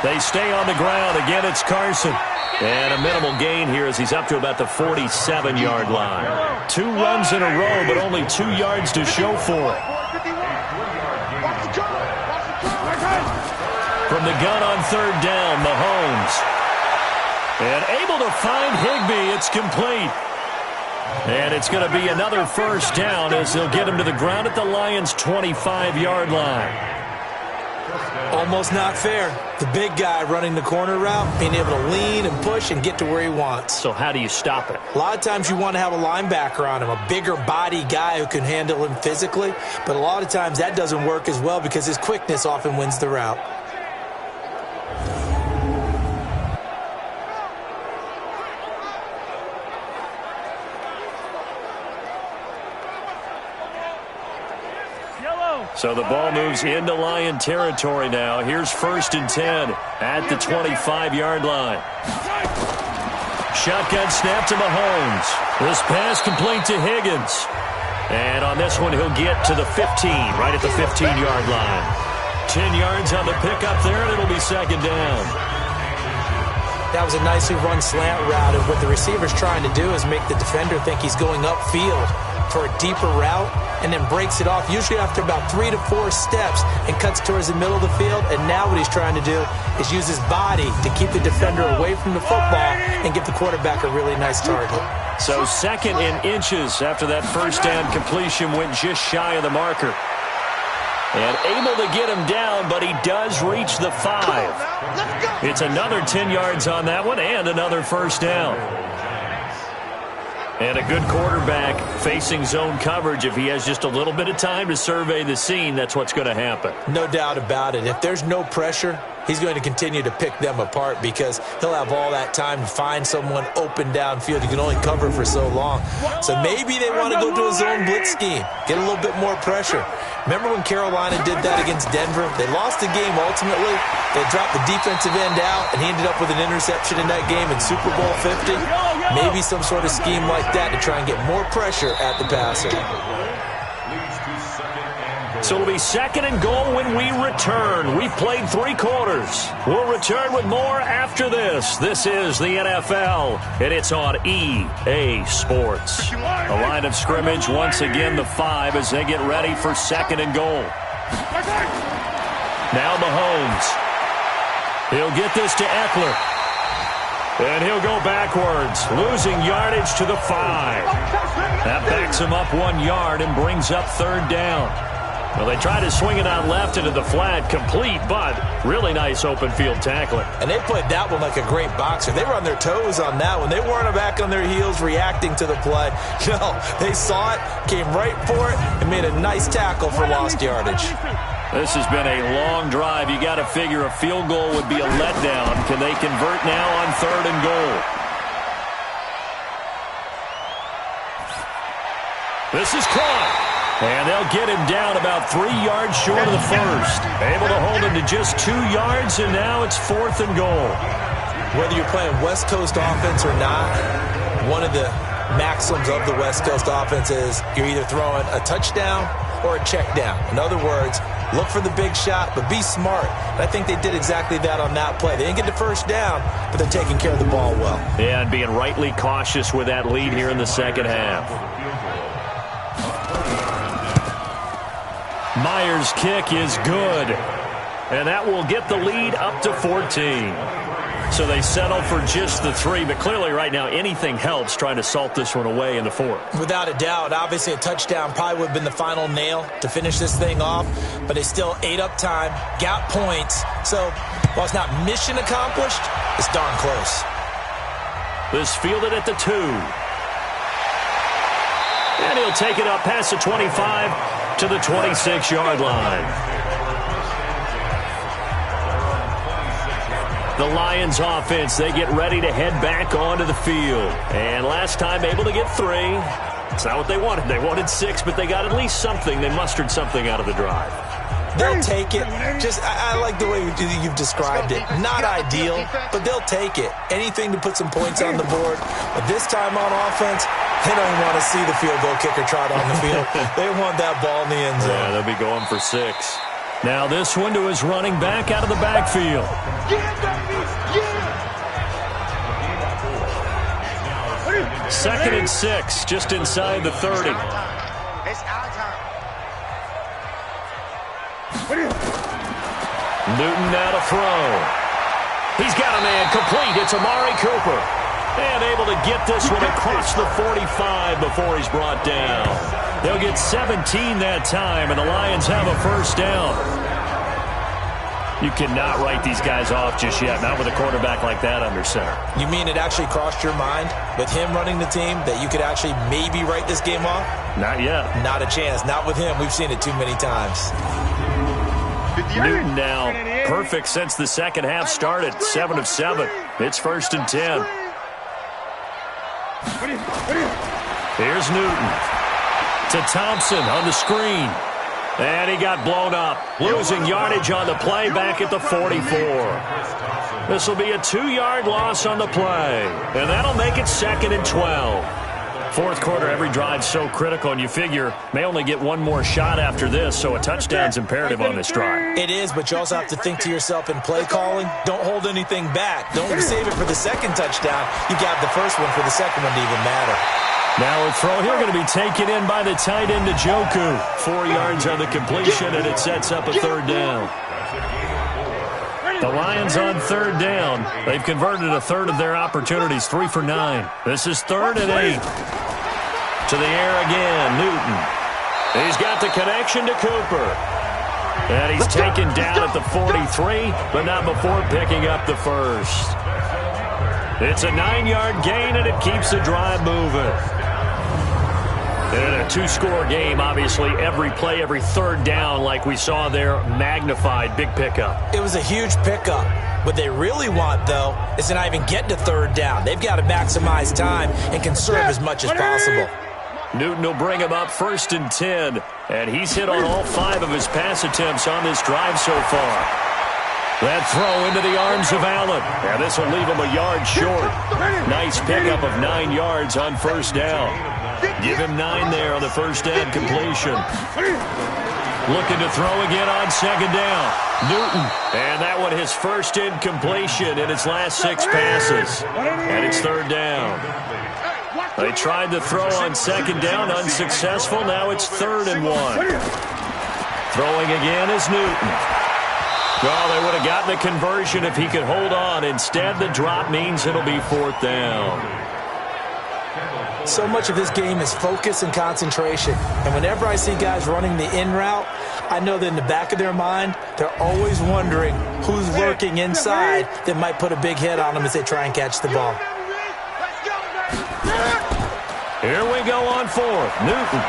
They stay on the ground. Again, it's Carson. And a minimal gain here as he's up to about the 47-yard line. 2 runs in a row, but only 2 yards to show for it. From the gun on 3rd down, Mahomes. And able to find Higbee. It's complete. And it's going to be another 1st down as they'll get him to the ground at the Lions' 25-yard line. Almost not fair. The big guy running the corner route, being able to lean and push and get to where he wants. So how do you stop it? A lot of times you want to have a linebacker on him, a bigger body guy who can handle him physically. But a lot of times that doesn't work as well because his quickness often wins the route. So the ball moves into Lion territory now. Here's 1st and 10 at the 25-yard line. Shotgun snap to Mahomes. This pass complete to Higgins. And on this one, he'll get to the 15, right at the 15-yard line. 10 yards on the pickup there, and it'll be 2nd down. That was a nicely run slant route, and what the receiver's trying to do is make the defender think he's going upfield for a deeper route, and then breaks it off, usually after about 3 to 4 steps, and cuts towards the middle of the field. And now what he's trying to do is use his body to keep the defender away from the football and give the quarterback a really nice target. So 2nd and inches after that 1st down completion went just shy of the marker. And able to get him down, but he does reach the 5. It's another 10 yards on that one and another 1st down. And a good quarterback facing zone coverage, if he has just a little bit of time to survey the scene, that's what's going to happen. No doubt about it. If there's no pressure, he's going to continue to pick them apart because he'll have all that time to find someone open downfield. You can only cover for so long. So maybe they want to go to a zone blitz scheme, get a little bit more pressure. Remember when Carolina did that against Denver? They lost the game ultimately. They dropped the defensive end out, and he ended up with an interception in that game in Super Bowl 50. Maybe some sort of scheme like that to try and get more pressure at the passer. So it'll be 2nd and goal when we return. We've played 3 quarters. We'll return with more after this. This is the NFL, and it's on EA Sports. The line of scrimmage, once again, the 5 as they get ready for 2nd and goal. Now Mahomes. He'll get this to Eckler. And he'll go backwards, losing yardage to the 5. That backs him up 1 yard and brings up 3rd down. Well, they try to swing it out left into the flat, complete, but really nice open field tackling. And they played that one like a great boxer. They were on their toes on that one. They weren't back on their heels reacting to the play. No, they saw it, came right for it, and made a nice tackle for lost yardage. This has been a long drive. You got to figure a field goal would be a letdown. Can they convert now on 3rd and goal? This is caught. And they'll get him down about 3 yards short of the first. Able to hold him to just 2 yards, and now it's 4th and goal. Whether you're playing West Coast offense or not, one of the maxims of the West Coast offense is you're either throwing a touchdown or a check down. In other words, look for the big shot, but be smart. And I think they did exactly that on that play. They didn't get the first down, but they're taking care of the ball well. Yeah, and being rightly cautious with that lead here in the second half. Myers' kick is good, and that will get the lead up to 14. So they settle for just the 3, but clearly right now anything helps trying to salt this one away in the 4th. Without a doubt, obviously a touchdown probably would have been the final nail to finish this thing off, but they still ate up time, got points. So while it's not mission accomplished, it's darn close. This fielded at the 2. And he'll take it up past the 25 to the 26-yard line. The Lions offense, they get ready to head back onto the field. And last time able to get 3. It's not what they wanted. They wanted 6, but they got at least something. They mustered something out of the drive. They'll take it. I like the way you've described it. Not ideal, but they'll take it. Anything to put some points on the board. But this time on offense, they don't even want to see the field goal kicker trot on the field. They want that ball in the end zone. Yeah, they'll be going for 6. Now this one to his running back out of the backfield. Second and 6, just inside the 30. Newton now to throw. He's got a man complete. It's Amari Cooper. And able to get this one across the 45 before he's brought down. They'll get 17 that time, and the Lions have a first down. You cannot write these guys off just yet, not with a quarterback like that under center. You mean it actually crossed your mind with him running the team that you could actually maybe write this game off? Not yet. Not a chance. Not with him. We've seen it too many times. Newton now perfect since the second half started. 7 of 7. It's 1st and 10. Here's Newton to Thompson on the screen. And he got blown up, losing yardage on the play back at the 44. This will be a 2-yard loss on the play, and that'll make it 2nd and 12. 4th quarter, every drive's so critical, and you figure may only get one more shot after this, so a touchdown's imperative on this drive. It is, but you also have to think to yourself in play calling, don't hold anything back. Don't save it for the second touchdown. You got the first one for the second one to even matter. Now a throw here going to be taken in by the tight end Njoku. 4 yards on the completion, and it sets up a 3rd down. The Lions on 3rd down. They've converted a third of their opportunities, 3 for 9. This is 3rd and 8. To the air again, Newton. He's got the connection to Cooper. And he's taken down at the 43, but not before picking up the first. It's a 9-yard gain, and it keeps the drive moving. In a two-score game, obviously, every play, every third down, like we saw there, magnified. Big pickup. It was a huge pickup. What they really want, though, is to not even get to third down. They've got to maximize time and conserve as much as possible. Newton will bring him up 1st and 10, and he's hit on all 5 of his pass attempts on this drive so far. That throw into the arms of Allen. And this will leave him a yard short. Nice pickup of 9 yards on 1st down. Give him 9 there on the first down completion. Looking to throw again on 2nd down. Newton. And that one his first incompletion in its last 6 passes. And it's 3rd down. They tried to throw on 2nd down, unsuccessful. Now it's 3rd and 1. Throwing again is Newton. Well, they would have gotten a conversion if he could hold on. Instead, the drop means it'll be 4th down. So much of this game is focus and concentration. And whenever I see guys running the in route, I know that in the back of their mind, they're always wondering who's lurking inside that might put a big hit on them as they try and catch the ball. Here we go on 4th. Newton.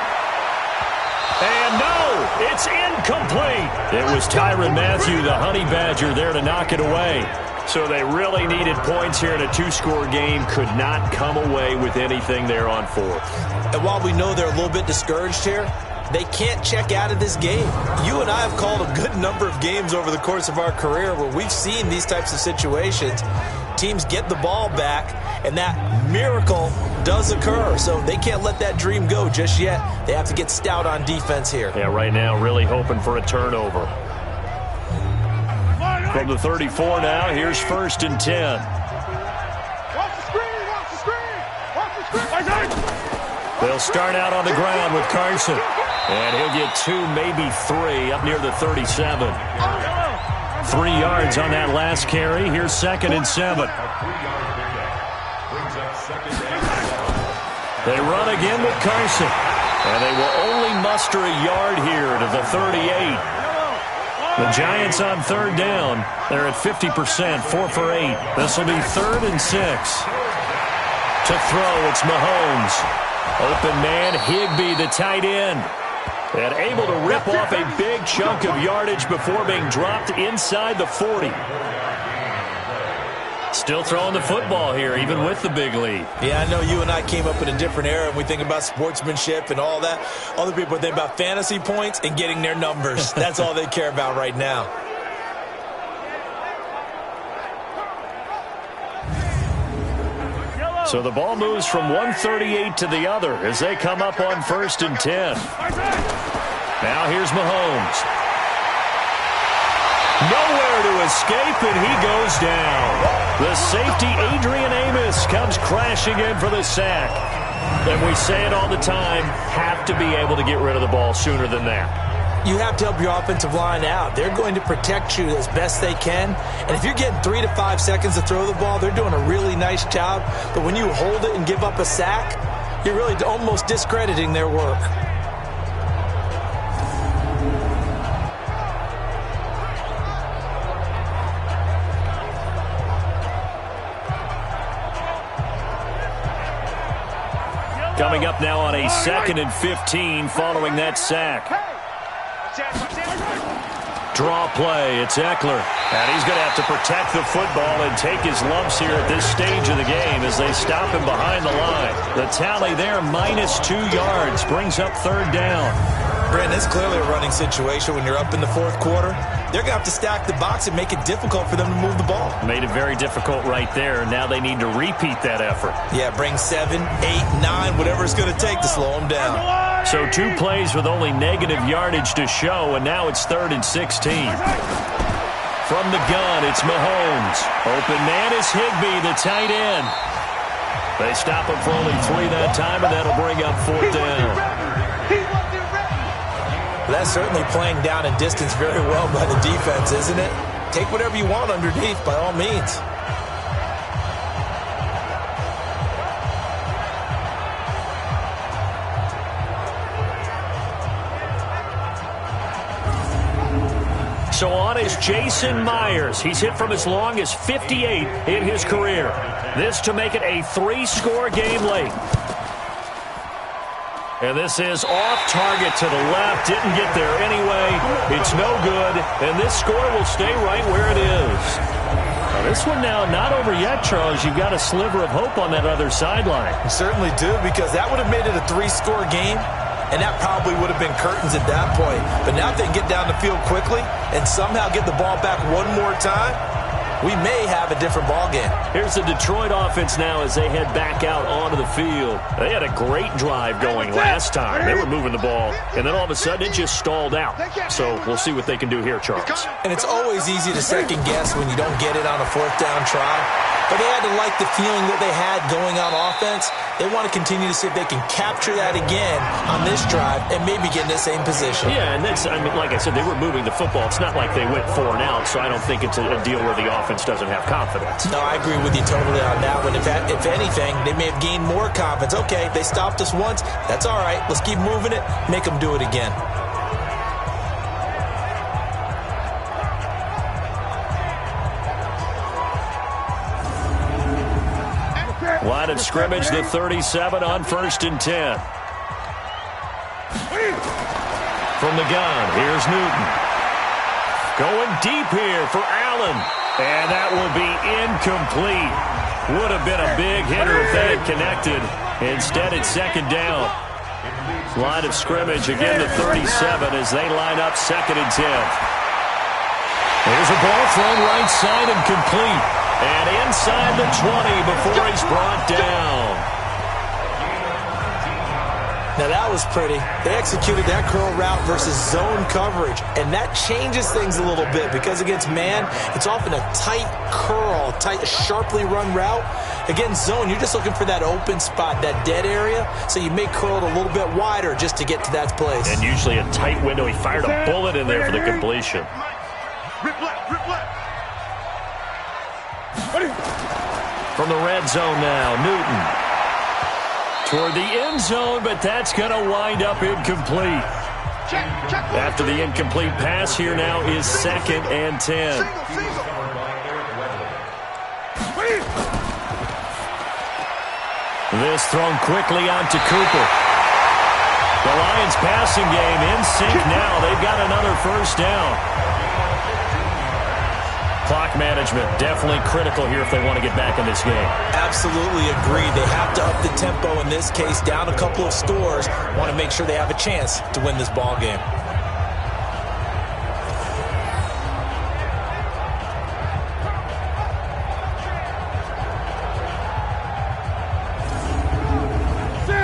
And no, it's incomplete. It was Tyrann Mathieu, the Honey Badger, there to knock it away. So they really needed points here in a two-score game. Could not come away with anything there on 4th. And while we know they're a little bit discouraged here, they can't check out of this game. You and I have called a good number of games over the course of our career where we've seen these types of situations. Teams get the ball back, and that miracle does occur. So they can't let that dream go just yet. They have to get stout on defense here. Yeah, right now really hoping for a turnover. From the 34 now, here's 1st and 10. Watch the screen, watch the screen, watch the screen. They'll start out on the ground with Carson. And he'll get 2, maybe 3, up near the 37. 3 yards on that last carry. Here's 2nd and 7. They run again with Carson. And they will only muster a yard here to the 38. The Giants on 3rd down. They're at 50%, 4 for 8. This will be 3rd and 6. To throw, it's Mahomes. Open man, Higbee, the tight end. And able to rip off a big chunk of yardage before being dropped inside the 40. Still throwing the football here, even with the big lead. Yeah, I know you and I came up in a different era, and we think about sportsmanship and all that. Other people think about fantasy points and getting their numbers. That's all they care about right now. So the ball moves from 138 to the other as they come up on 1st and 10. Now here's Mahomes. Nowhere to escape, and he goes down. The safety, Adrian Amos, comes crashing in for the sack. And we say it all the time, have to be able to get rid of the ball sooner than that. You have to help your offensive line out. They're going to protect you as best they can. And if you're getting 3 to 5 seconds to throw the ball, they're doing a really nice job. But when you hold it and give up a sack, you're really almost discrediting their work. Coming up now on a 2nd and 15 following that sack. Draw play, it's Eckler. And he's going to have to protect the football and take his lumps here at this stage of the game as they stop him behind the line. The tally there, -2 yards, brings up 3rd down. Brandon, it's clearly a running situation when you're up in the 4th quarter. They're going to have to stack the box and make it difficult for them to move the ball. Made it very difficult right there. Now they need to repeat that effort. Yeah, bring 7, 8, 9, whatever it's going to take to slow them down. So 2 plays with only negative yardage to show, and now it's 3rd and 16. From the gun, it's Mahomes. Open man is Higbee, the tight end. They stop him for only 3 that time, and that'll bring up 4th down. That's certainly playing down and distance very well by the defense, isn't it? Take whatever you want underneath, by all means. So on is Jason Myers. He's hit from as long as 58 in his career. This to make it a 3-score game late. And this is off target to the left. Didn't get there anyway. It's no good. And this score will stay right where it is. Now this one now not over yet, Charles. You've got a sliver of hope on that other sideline. You certainly do, because that would have made it a 3-score game, and that probably would have been curtains at that point. But now if they can get down the field quickly and somehow get the ball back one more time, we may have a different ball game. Here's the Detroit offense now as they head back out onto the field. They had a great drive going last time. They were moving the ball, and then all of a sudden it just stalled out. So we'll see what they can do here, Charles. And it's always easy to second guess when you don't get it on a 4th down try. But they had to like the feeling that they had going on offense. They want to continue to see if they can capture that again on this drive and maybe get in the same position. Yeah, and that's, I mean, like I said, they were moving the football. It's not like they went 4 and out, so I don't think it's a deal where the offense doesn't have confidence. No, I agree with you totally on that one. If anything, they may have gained more confidence. Okay, they stopped us once. That's all right. Let's keep moving it. Make them do it again. Line of scrimmage, the 37 on 1st and 10. From the gun, here's Newton. Going deep here for Allen. And that will be incomplete. Would have been a big hitter if they had connected. Instead, it's 2nd down. Line of scrimmage, again the 37 as they line up 2nd and 10. There's a ball thrown right side and complete. And inside the 20 before he's brought down. Now that was pretty. They executed that curl route versus zone coverage, and that changes things a little bit because against man, it's often a tight curl, tight, sharply run route. Against zone, you're just looking for that open spot, that dead area, so you may curl it a little bit wider just to get to that place. And usually a tight window. He fired a bullet in there for the completion. Rip left, rip left. From the red zone now, Newton. Toward the end zone, but that's going to wind up incomplete. After the incomplete pass, here now is 2nd and 10. This thrown quickly onto Cooper. The Lions passing game in sync now. They've got another 1st down. Clock management, definitely critical here if they want to get back in this game. Absolutely agreed. They have to up the tempo in this case, down a couple of scores. Want to make sure they have a chance to win this ball game.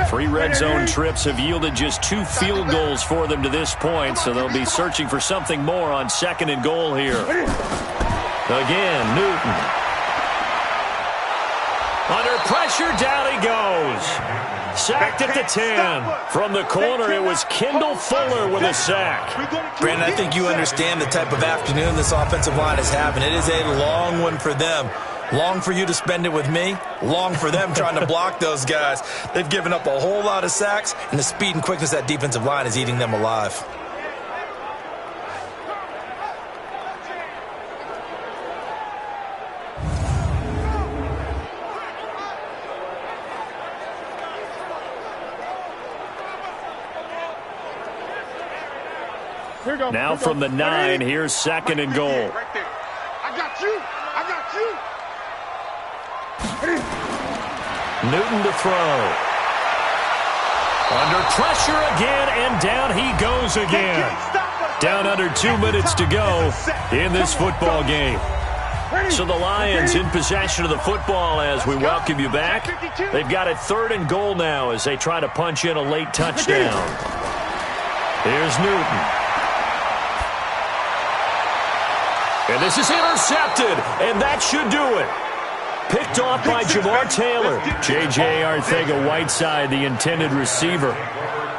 Three red zone trips have yielded just 2 field goals for them to this point, so they'll be searching for something more on 2nd and goal here. Again, Newton. Under pressure, down he goes. Sacked at the 10. From the corner, it was Kendall Fuller with a sack. Brandon, I think you understand the type of afternoon this offensive line is having. It is a long one for them. Long for you to spend it with me. Long for them trying to block those guys. They've given up a whole lot of sacks, and the speed and quickness of that defensive line is eating them alive. Now from the 9, here's 2nd and goal. I got you. I got you. Newton to throw. Under pressure again, and down he goes again. Down under 2 minutes to go in this football game. So the Lions in possession of the football as we welcome you back. They've got it 3rd and goal now as they try to punch in a late touchdown. Here's Newton. And this is intercepted, and that should do it. Picked off by Jamar Taylor. J.J. Arcega-Whiteside, the intended receiver.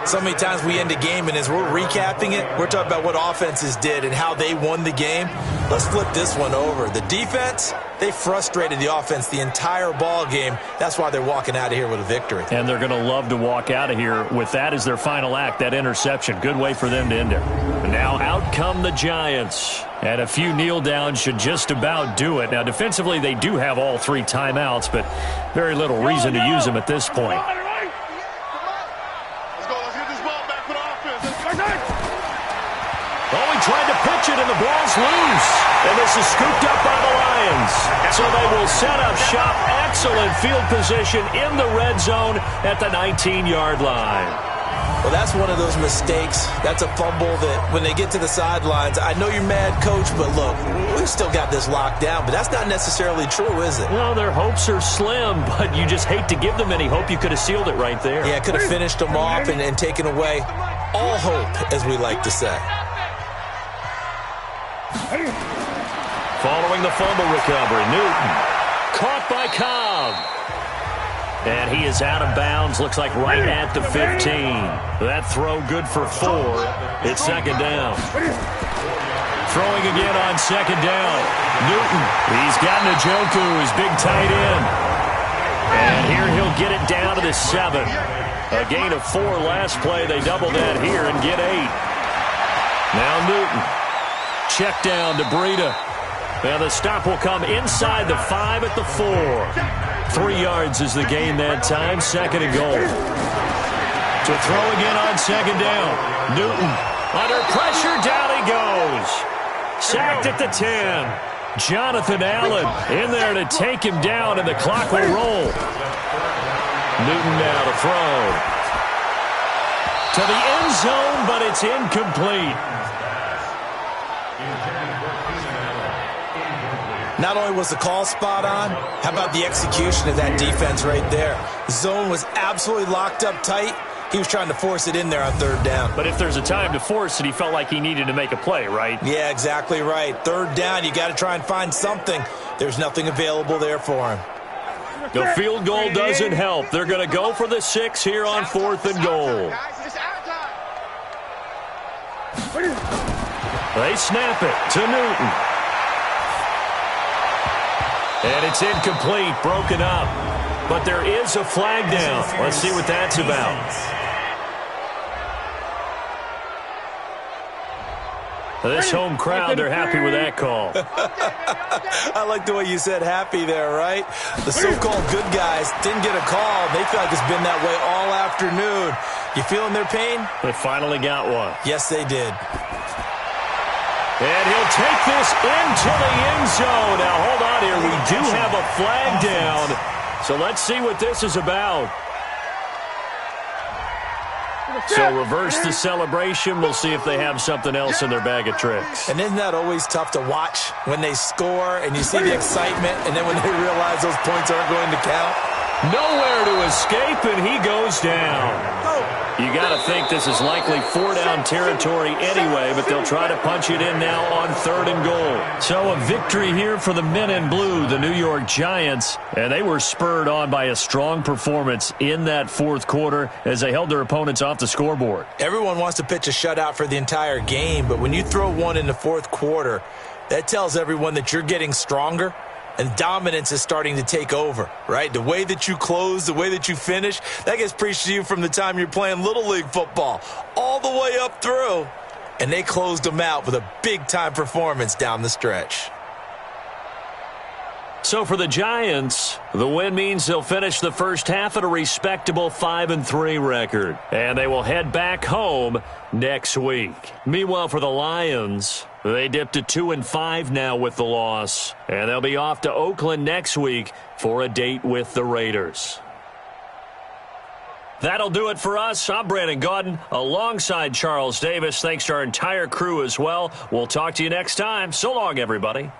So many times we end a game, and as we're recapping it, we're talking about what offenses did and how they won the game. Let's flip this one over. The defense, they frustrated the offense the entire ball game. That's why they're walking out of here with a victory. And they're going to love to walk out of here with that as their final act, that interception. Good way for them to end it. And now out come the Giants. And a few kneel downs should just about do it. Now, defensively, they do have all 3 timeouts, but very little reason to use them at this point. Let's go, let's go. tried to pitch it, and the ball's loose. And this is scooped up by the Lions. So they will set up shop. Excellent field position in the red zone at the 19-yard line. Well, that's one of those mistakes. That's a fumble that when they get to the sidelines, I know you're mad, Coach, but look, we've still got this locked down. But that's not necessarily true, is it? Well, their hopes are slim, but you just hate to give them any hope. You could have sealed it right there. Yeah, could have finished them off and taken away all hope, as we like to say. Following the fumble recovery, Newton caught by Cobb. And he is out of bounds, looks like right at the 15. That throw good for 4. It's second down. Throwing again on second down. Newton, he's got Njoku, his big tight end. And here he'll get it down to the 7. A gain of 4 last play. They double that here and get 8. Now Newton. Check down to Breida. Now the stop will come inside the 5 at the 4. 3 yards is the gain that time. Second and goal. To throw again on second down. Newton under pressure. Down he goes. Sacked at the 10. Jonathan Allen in there to take him down, and the clock will roll. Newton now to throw. To the end zone, but it's incomplete. Not only was the call spot on, how about the execution of that defense right there? The zone was absolutely locked up tight. He was trying to force it in there on third down. But if there's a time to force it, he felt like he needed to make a play, right? Yeah, exactly right. Third down, you got to try and find something. There's nothing available there for him. The field goal doesn't help. They're going to go for the 6 here on 4th and goal. They snap it to Newton. And it's incomplete, broken up. But there is a flag down. Let's see what that's about. This home crowd, they're happy with that call. I like the way you said happy there, right? The so-called good guys didn't get a call. They feel like it's been that way all afternoon. You feeling their pain? They finally got one. Yes, they did. And he'll take this into the end zone. Now, hold on here. We do have a flag down. So let's see what this is about. So reverse the celebration. We'll see if they have something else in their bag of tricks. And isn't that always tough to watch when they score and you see the excitement and then when they realize those points aren't going to count? Nowhere to escape, and he goes down. You got to think this is likely 4-down territory anyway, but they'll try to punch it in now on 3rd and goal. So a victory here for the men in blue, the New York Giants, and they were spurred on by a strong performance in that 4th quarter as they held their opponents off the scoreboard. Everyone wants to pitch a shutout for the entire game, but when you throw one in the 4th quarter, that tells everyone that you're getting stronger. And dominance is starting to take over, right? The way that you close, the way that you finish, that gets preached to you from the time you're playing Little League football all the way up through. And they closed them out with a big-time performance down the stretch. So for the Giants, the win means they'll finish the first half at a respectable 5-3 record. And they will head back home next week. Meanwhile, for the Lions, they dipped to 2-5 now with the loss. And they'll be off to Oakland next week for a date with the Raiders. That'll do it for us. I'm Brandon Gaudin alongside Charles Davis. Thanks to our entire crew as well. We'll talk to you next time. So long, everybody.